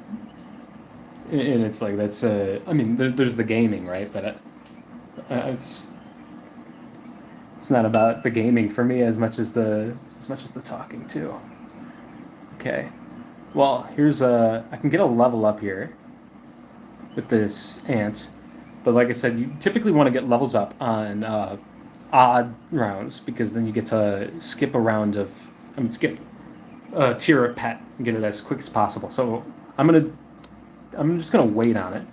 and it's like that's I mean there's the gaming right, but it's not about the gaming for me as much as the talking too. Okay, well here's I can get a level up here with this ant. But like I said, you typically want to get levels up on odd rounds because then you get to skip a round of, skip a tier of pet and get it as quick as possible. So I'm just gonna wait on it.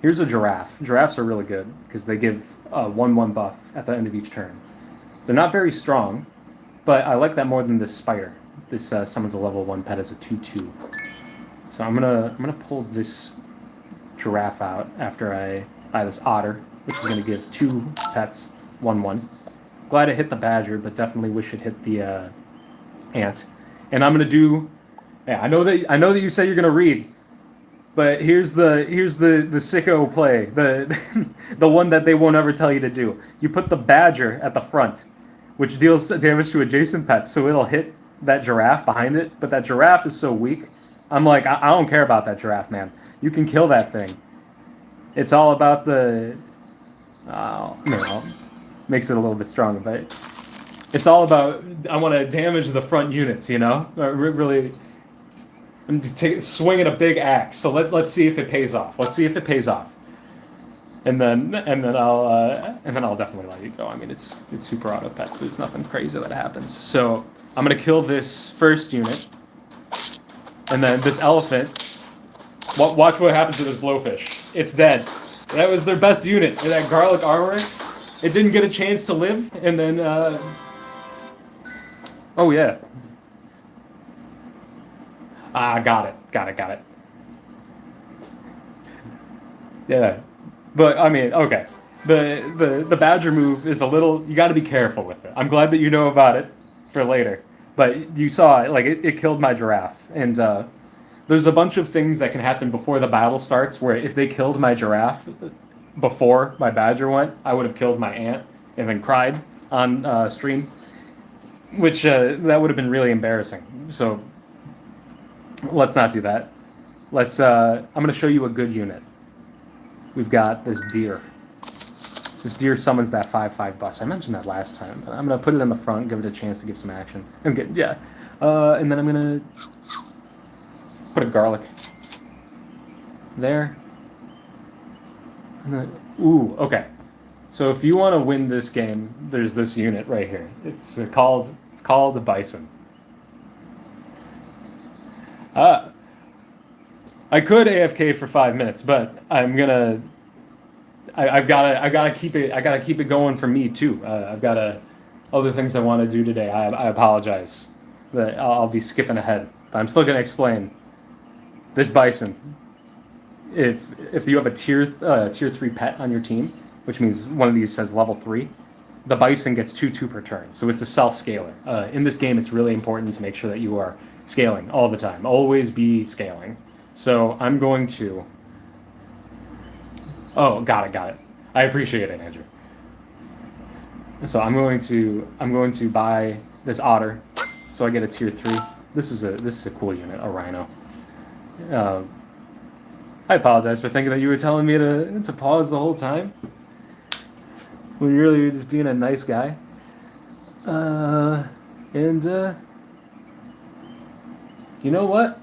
Here's a giraffe. Giraffes are really good because they give a 1/1 buff at the end of each turn. They're not very strong, but I like that more than this spider. This summons a level 1 pet as a 2/2. So I'm gonna pull this giraffe out after I buy this otter, which is going to give 2 pets 1/1. Glad it hit the badger, but definitely wish it hit the ant. And I'm going to do. Yeah, I know that you said you're going to read, but here's the sicko play, the the one that they won't ever tell you to do. You put the badger at the front, which deals damage to adjacent pets, so it'll hit that giraffe behind it. But that giraffe is so weak. I'm like, I don't care about that giraffe, man. You can kill that thing. It's all about the. Makes it a little bit stronger, but it's all about. I want to damage the front units, you know. Really, I'm swinging a big axe. So let's see if it pays off. Let's see if it pays off, and then I'll definitely let you go. I mean, it's super auto pets. There's nothing crazy that happens. So I'm gonna kill this first unit, and then this elephant. Watch what happens to this blowfish. It's dead. That was their best unit. That garlic armor, it didn't get a chance to live, and then, oh yeah. Got it. Yeah. But, I mean, okay. The badger move is a little, you gotta be careful with it. I'm glad that you know about it for later. But you saw it, like, it killed my giraffe, and, there's a bunch of things that can happen before the battle starts where if they killed my giraffe before my badger went, I would have killed my ant and then cried on stream, which that would have been really embarrassing. So let's not do that. I'm going to show you a good unit. We've got this deer. This deer summons that 5/5 bus. I mentioned that last time, but I'm going to put it in the front, give it a chance to give some action. And then I'm going to put a garlic there. Ooh, okay. So if you want to win this game, there's this unit right here. It's called the bison. I could AFK for 5 minutes, but I've gotta keep it going for me too. I've got other things I want to do today. I apologize that I'll be skipping ahead, but I'm still gonna explain. This bison, if you have a tier 3 pet on your team, which means one of these says level 3, the bison gets 2/2 per turn. So it's a self-scaler. In this game, it's really important to make sure that you are scaling all the time. Always be scaling. So I'm going to. Oh, got it. I appreciate it, Andrew. So I'm going to buy this otter, so I get a tier 3. This is a cool unit, a rhino. I apologize for thinking that you were telling me to pause the whole time. Well, you really were just being a nice guy. And you know what?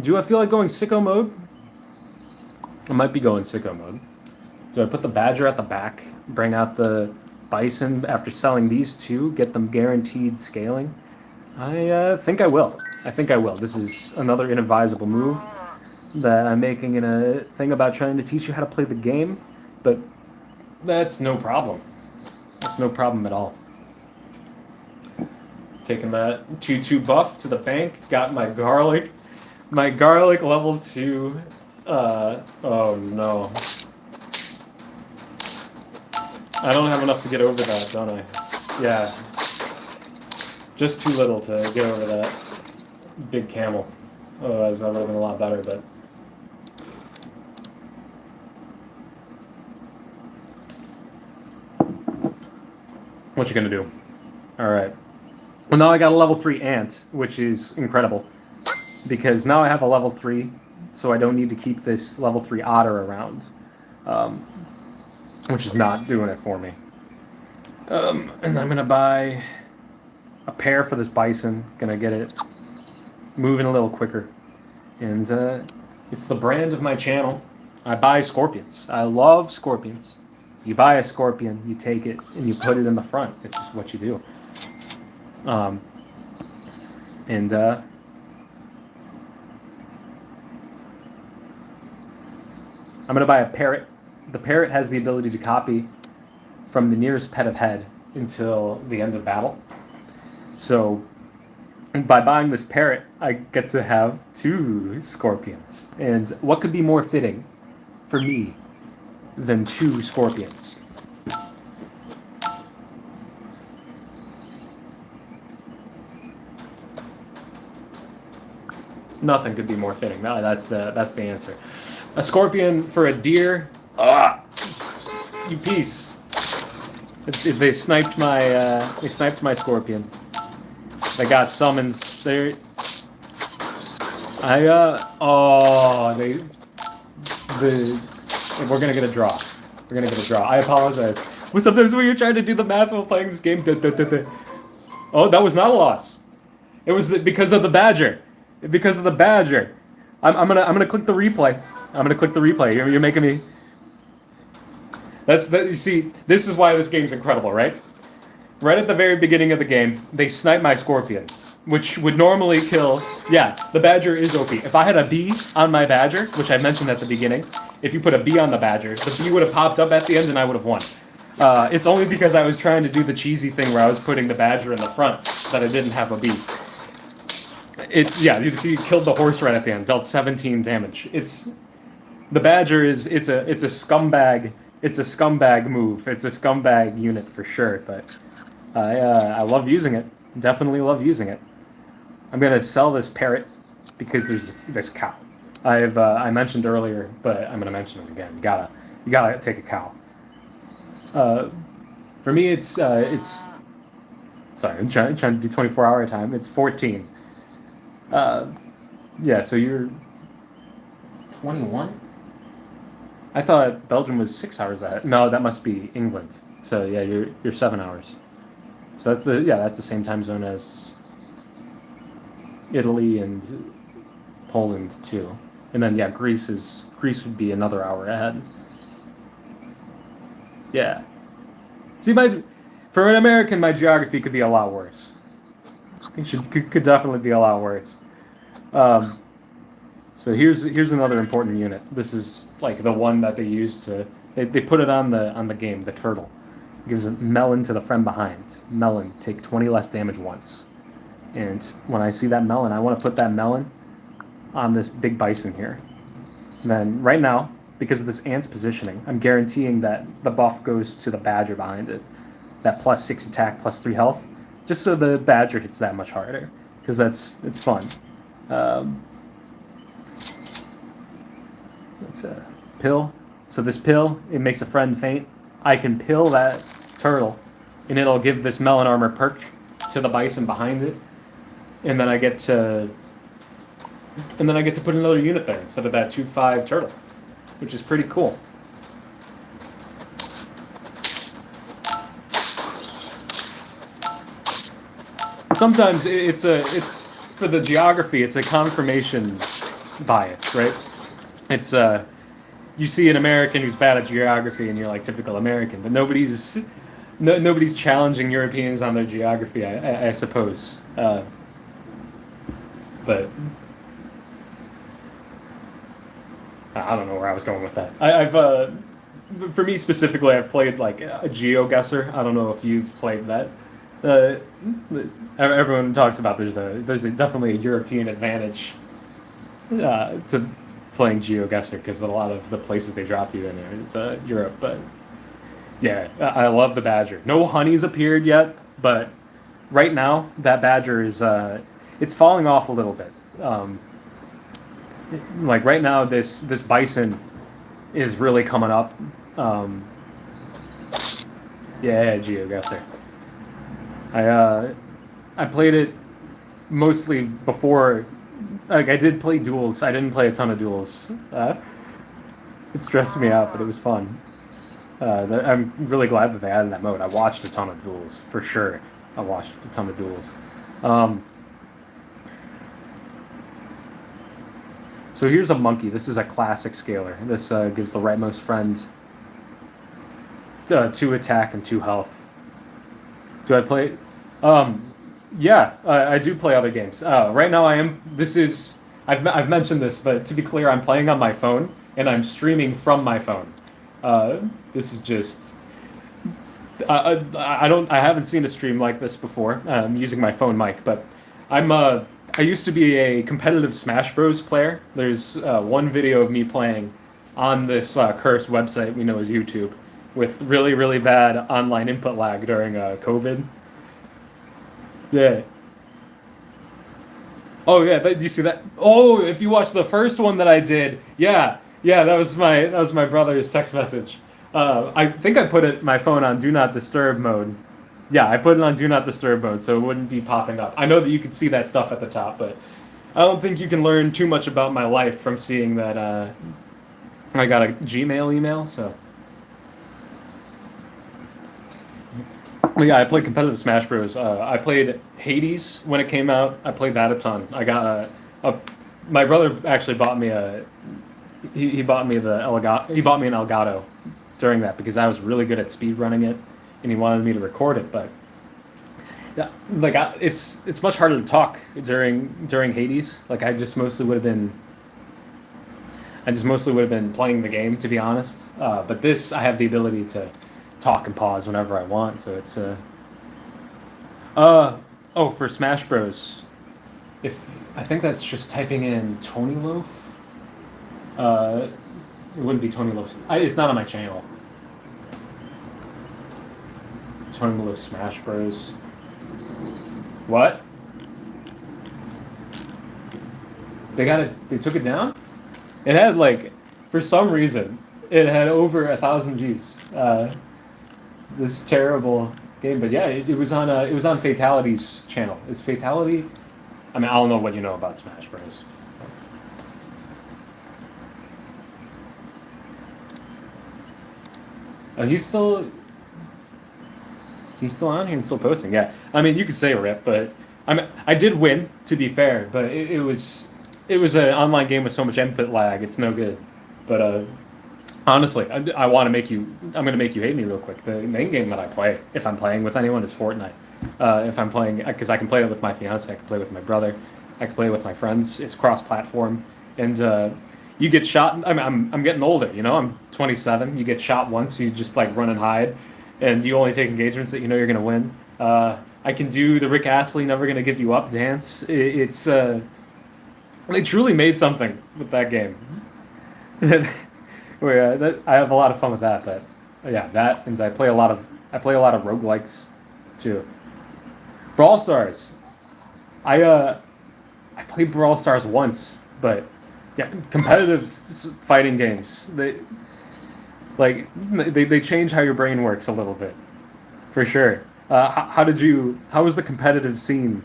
Do I feel like going sicko mode? I might be going sicko mode. Do I put the badger at the back, bring out the bison after selling these two, get them guaranteed scaling? I think I will. I think I will. This is another inadvisable move that I'm making in a thing about trying to teach you how to play the game, but that's no problem. That's no problem at all. Taking that 2-2 buff to the bank, got my garlic level 2. Oh no. I don't have enough to get over that, don't I? Yeah. Just too little to get over that big camel. Otherwise, that would have been a lot better, but. What you gonna do? Alright. Well, now I got a level 3 ant, which is incredible. Because now I have a level 3, so I don't need to keep this level 3 otter around. Which is not doing it for me. And I'm gonna buy a pair for this bison. Gonna get it moving a little quicker. And it's the brand of my channel. I buy scorpions. I love scorpions. You buy a scorpion, you take it, and you put it in the front. It's just what you do. I'm gonna buy a parrot. The parrot has the ability to copy from the nearest pet of head until the end of battle. So by buying this parrot, I get to have 2 scorpions. And what could be more fitting for me than 2 scorpions? Nothing could be more fitting. No, that's the answer. A scorpion for a deer. You piece. They sniped my scorpion. They got summons. We're gonna get a draw. We're gonna get a draw. I apologize. But sometimes when you're trying to do the math while playing this game, oh, that was not a loss. It was because of the badger. Because of the badger. I'm gonna click the replay. I'm gonna click the replay. You're making me. You see, this is why this game's incredible, right? Right at the very beginning of the game, they snipe my scorpion, which would normally kill. Yeah, the badger is OP. If I had a bee on my badger, which I mentioned at the beginning, if you put a bee on the badger, the bee would have popped up at the end and I would have won. It's only because I was trying to do the cheesy thing where I was putting the badger in the front that I didn't have a bee. You see, killed the horse right at the end, dealt 17 damage. The badger it's a scumbag. It's a scumbag move. It's a scumbag unit for sure, but I love using it. Definitely love using it. I'm gonna sell this parrot because there's this cow. I mentioned earlier, but I'm gonna mention it again. You gotta take a cow. For me, it's sorry. I'm trying to do 24-hour time. It's 14. Yeah. So you're 21. I thought Belgium was 6 hours ahead. No, that must be England. So yeah, you're 7 hours. So that's the same time zone as Italy and Poland too. And then Greece would be another hour ahead. Yeah. See, for an American, my geography could be a lot worse. It could definitely be a lot worse. So here's another important unit. This is like the one that they use to they put it on the game, the turtle. It gives a melon to the friend behind. Melon, take 20 less damage once. And when I see that melon, I want to put that melon on this big bison here. And then right now, because of this ant's positioning, I'm guaranteeing that the buff goes to the badger behind it. That +6 attack, +3 health, just so the badger hits that much harder. Because it's fun. It's a pill. So this pill, it makes a friend faint. I can pill that turtle, and it'll give this melon armor perk to the bison behind it, and then I get to put another unit there instead of that 2/5 turtle, which is pretty cool. sometimes it's for the geography. It's a confirmation bias, right? It's you see an American who's bad at geography, and you're like typical American, but nobody's challenging Europeans on their geography, I suppose. But I don't know where I was going with that. For me specifically, I've played like a GeoGuessr. I don't know if you've played that. Uh, Everyone talks about definitely a European advantage to playing GeoGuessr because a lot of the places they drop you in is Europe. But yeah, I love the badger. No honey's appeared yet, but right now that badger is it's falling off a little bit. Like right now, this bison is really coming up. Um, yeah, GeoGuessr. I played it mostly before. Like I did play duels. I didn't play a ton of duels. It stressed me out, but it was fun. I'm really glad that they added that mode. I watched a ton of duels for sure. I watched a ton of duels. So here's a monkey. This is a classic scaler. This gives the rightmost friend 2 attack and 2 health. Do I play? Yeah, I do play other games. Right now I am. I've mentioned this, but to be clear, I'm playing on my phone and I'm streaming from my phone. This is just. I haven't seen a stream like this before. I'm using my phone mic, but I used to be a competitive Smash Bros. Player. There's one video of me playing on this cursed website we know as YouTube with really, really bad online input lag during COVID. Yeah. Oh yeah, do you see that? Oh, if you watch the first one that I did, yeah, that was my brother's text message. I think I put my phone on Do Not Disturb mode. Yeah, I put it on Do Not Disturb mode, so it wouldn't be popping up. I know that you can see that stuff at the top, but I don't think you can learn too much about my life from seeing that I got a Gmail email, so. Well, yeah, I played competitive Smash Bros. I played Hades when it came out. I played that a ton. I got my brother actually bought me he bought me he bought me an Elgato during that because I was really good at speed running it, and he wanted me to record it. But yeah, like it's much harder to talk during Hades. Like I just mostly would have been playing the game, to be honest. But this, I have the ability to talk and pause whenever I want, so it's for Smash Bros. If I think that's just typing in Tony Loaf. It wouldn't be Tony Loaf. It's not on my channel. Tony Loaf Smash Bros. What? They took it down? It had for some reason, it had over 1,000 views. This terrible game, but yeah, it was on Fatality's channel. Is Fatality? I mean, I don't know what you know about Smash Bros. Oh, he's still on here and still posting. Yeah, I mean, you could say rip, but I did win, to be fair, but it was an online game with so much input lag. It's no good. But honestly, I want to make you. I'm going to make you hate me real quick. The main game that I play, if I'm playing with anyone, is Fortnite. If I'm playing, because I can play it with my fiance, I can play with my brother, I can play with my friends. It's cross-platform, and you get shot. I'm getting older. You know, I'm 27. You get shot once, you just run and hide, and you only take engagements that you know you're going to win. I can do the Rick Astley "Never Gonna Give You Up" dance. They truly made something with that game. I have a lot of fun with that, but yeah, that, and I play a lot of roguelikes too. Brawl Stars. I played Brawl Stars once, but yeah, competitive fighting games. They change how your brain works a little bit, for sure. How was the competitive scene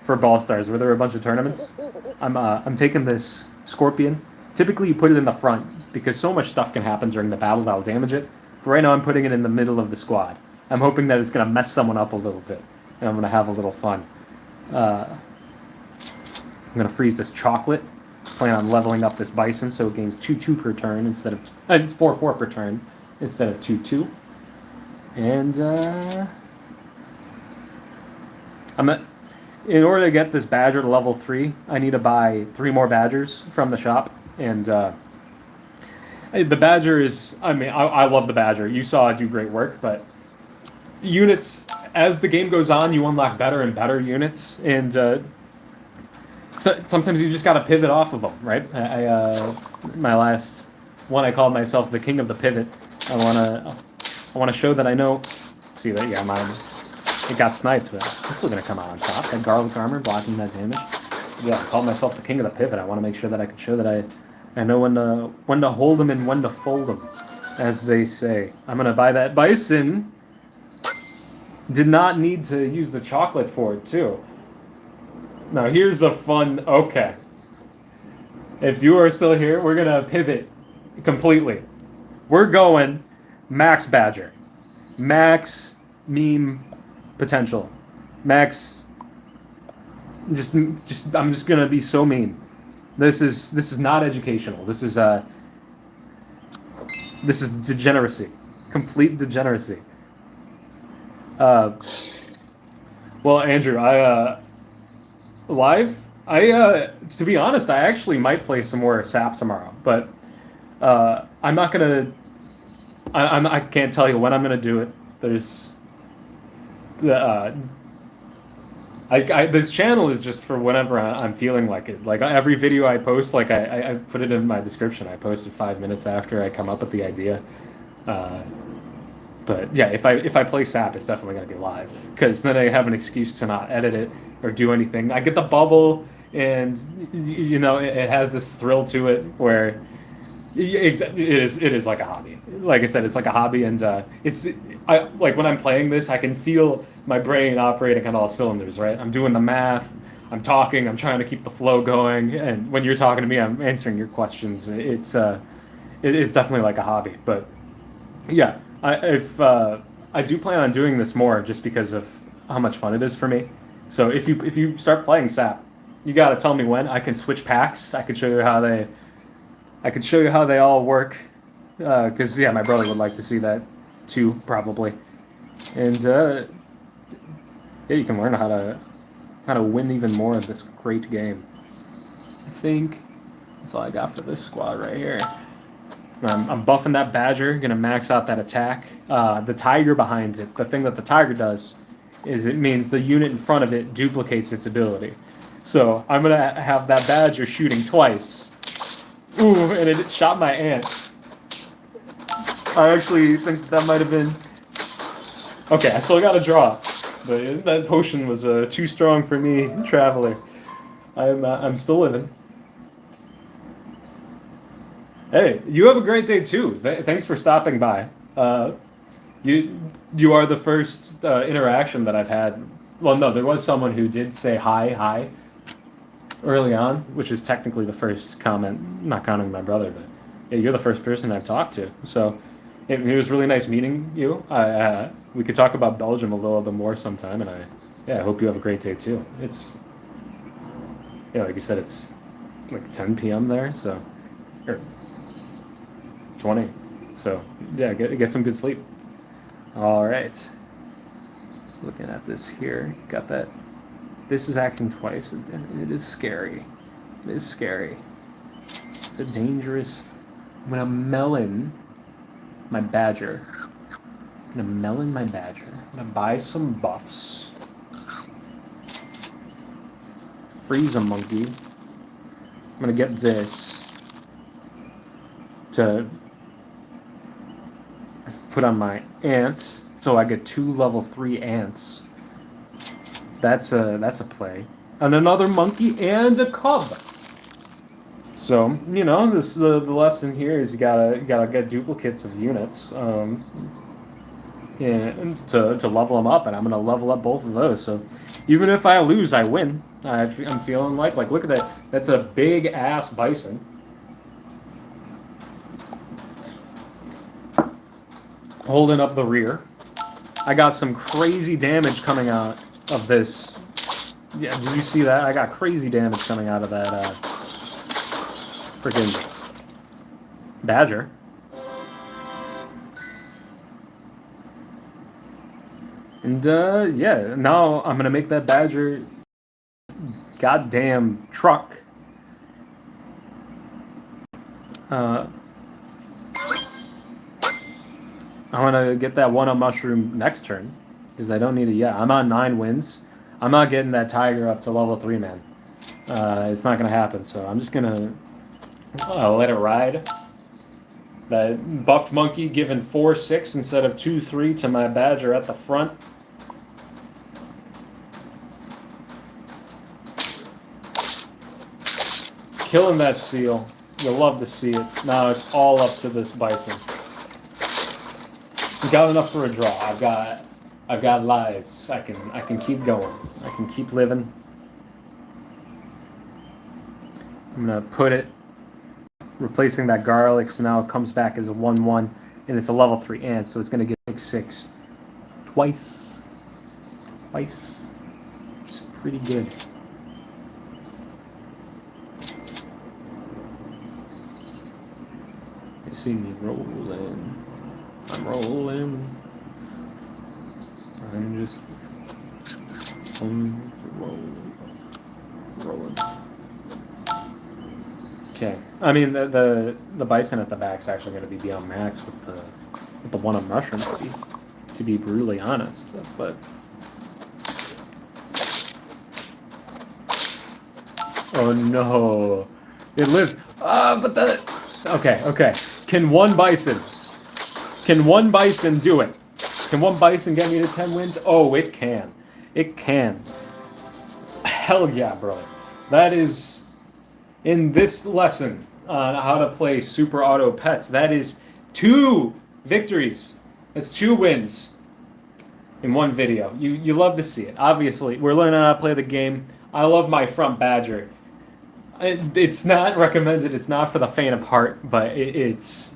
for Brawl Stars? Were there a bunch of tournaments? I'm taking this Scorpion. Typically, you put it in the front because so much stuff can happen during the battle that'll damage it. But right now, I'm putting it in the middle of the squad. I'm hoping that it's going to mess someone up a little bit, and I'm going to have a little fun. I'm gonna freeze this chocolate. Plan on leveling up this bison so it gains 2/2 per turn instead of 4/4 per turn instead of 2/2. And in order to get this badger to level 3, I need to buy 3 more badgers from the shop. And the badger is, I love the badger. You saw it do great work, but units, as the game goes on, you unlock better and better units. And so sometimes you just got to pivot off of them, right? My last one, I called myself the king of the pivot. I want to show that I know. See that? Yeah, it got sniped, but it's still gonna come out on top. That garlic armor blocking that damage. Yeah, I called myself the king of the pivot. I want to make sure that I can show that I know when to hold them and when to fold them, as they say. I'm gonna buy that bison. Did not need to use the chocolate for it too. Now here's a fun. Okay, if you are still here, we're gonna pivot completely. We're going max badger, max meme potential, max. I'm just gonna be so mean. This is not educational. This is degeneracy, complete degeneracy. Well, Andrew, to be honest, I actually might play some more SAP tomorrow, but I'm not gonna. I can't tell you when I'm gonna do it. There's this channel is just for whenever I'm feeling like it. Like every video I post, like I put it in my description. I posted 5 minutes after I come up with the idea. But yeah, if I play SAP, it's definitely gonna be live because then I have an excuse to not edit it or do anything. I get the bubble, and it has this thrill to it where it is like a hobby. Like I said, it's like a hobby, and like when I'm playing this, I can feel my brain operating on all cylinders. Right, I'm doing the math, I'm talking, I'm trying to keep the flow going, and when you're talking to me, I'm answering your questions. It's definitely like a hobby, but yeah. I do plan on doing this more just because of how much fun it is for me. So if you start playing SAP, you gotta tell me when. I can switch packs. I can show you how they all work. Because yeah, my brother would like to see that too, probably. And yeah, you can learn how to win even more of this great game. I think that's all I got for this squad right here. I'm buffing that badger, gonna max out that attack. The tiger behind it, the thing that the tiger does is it means the unit in front of it duplicates its ability. So I'm gonna have that badger shooting twice. Ooh, and it shot my ant. I actually think that might have been... Okay, I still got a draw. But that potion was too strong for me, Traveler. I'm still living. Hey, you have a great day too. Thanks for stopping by. You are the first interaction that I've had. Well, no, there was someone who did say hi early on, which is technically the first comment, not counting my brother, but yeah, you're the first person I've talked to. So it was really nice meeting you. We could talk about Belgium a little bit more sometime, and I hope you have a great day too. It's like you said, it's like 10 p.m. there, so. Or 20. So yeah, get some good sleep. All right. Looking at this here, got that. This is acting twice. It is scary. It is scary. It's a dangerous. I'm gonna melon my badger. I'm gonna buy some buffs. Freeze a monkey. I'm gonna get this to put on my ant, so I get 2 level 3 ants. That's a play. And another monkey and a cub. So this the lesson here is you gotta get duplicates of units, and to level them up, and I'm gonna level up both of those. So even if I lose, I win. I'm feeling like look at that. That's a big ass bison. Holding up the rear. I got some crazy damage coming out of this Yeah, did you see that? I got crazy damage coming out of that freaking badger. And yeah, now I'm gonna make that badger goddamn truck. Uh, I want to get that 1-up mushroom next turn because I don't need it yet. I'm on 9 wins. I'm not getting that tiger up to level 3, man. It's not gonna happen. So I'm just gonna let it ride. That buffed monkey giving 4-6 instead of 2-3 to my badger at the front. Killing that seal. You'll love to see it. Now it's all up to this bison. Got enough for a draw. I've got lives. I can keep going. I can keep living. I'm gonna put it, replacing that garlic, so now it comes back as a 1-1, and it's a level 3 ant, so it's gonna get 6-6 twice, which is pretty good. You see me rolling. I'm rolling. I'm just rolling. Okay. I mean the bison at the back's actually going to be beyond max with the 1-up mushroom to be brutally honest, but oh no, it lives. But okay. Can one bison do it? Can one bison get me to 10 wins? Oh, it can. It can. Hell yeah, bro. That is, in this lesson on how to play Super Auto Pets, that is 2 victories. That's 2 wins in one video. You love to see it. Obviously, we're learning how to play the game. I love my front badger. It's not recommended. It's not for the faint of heart, but it's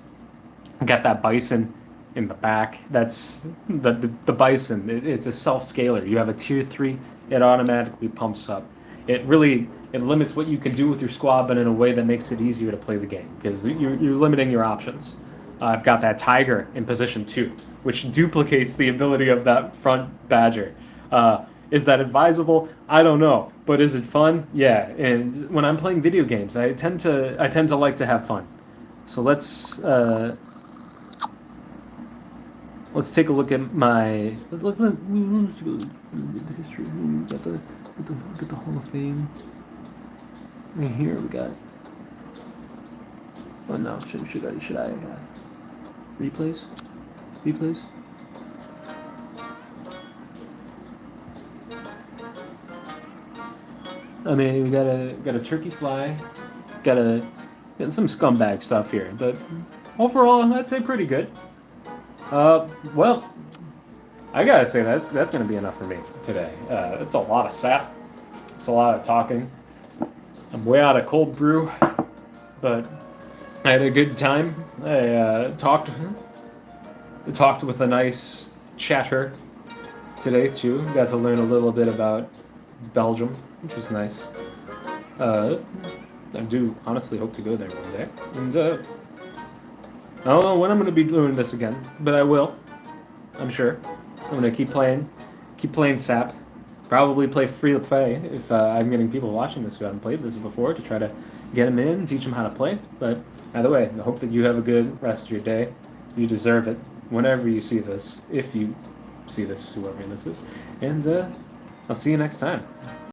got that bison in the back. That's the bison. It's a self-scaler. You have a tier 3, it automatically pumps up. It limits what you can do with your squad, but in a way that makes it easier to play the game because you're limiting your options. I've got that tiger in position 2, which duplicates the ability of that front badger. Is that advisable? I don't know. But is it fun? Yeah. And when I'm playing video games, I tend to like to have fun. So let's take a look at my look the history. We got the Hall of Fame. Right here we got. Oh no! Should I replays? I mean, we got a turkey fly, got some scumbag stuff here, but overall, I'd say pretty good. Well, I gotta say that's gonna be enough for me today. It's a lot of sap. It's a lot of talking. I'm way out of cold brew, but I had a good time. I talked with a nice chatter today too. Got to learn a little bit about Belgium, which was nice. I do honestly hope to go there one day. And I don't know when I'm going to be doing this again, but I will. I'm sure. I'm going to keep playing SAP. Probably play free to play if I'm getting people watching this who haven't played this before to try to get them in, teach them how to play. But either way, I hope that you have a good rest of your day. You deserve it whenever you see this, if you see this, whoever this is. And I'll see you next time.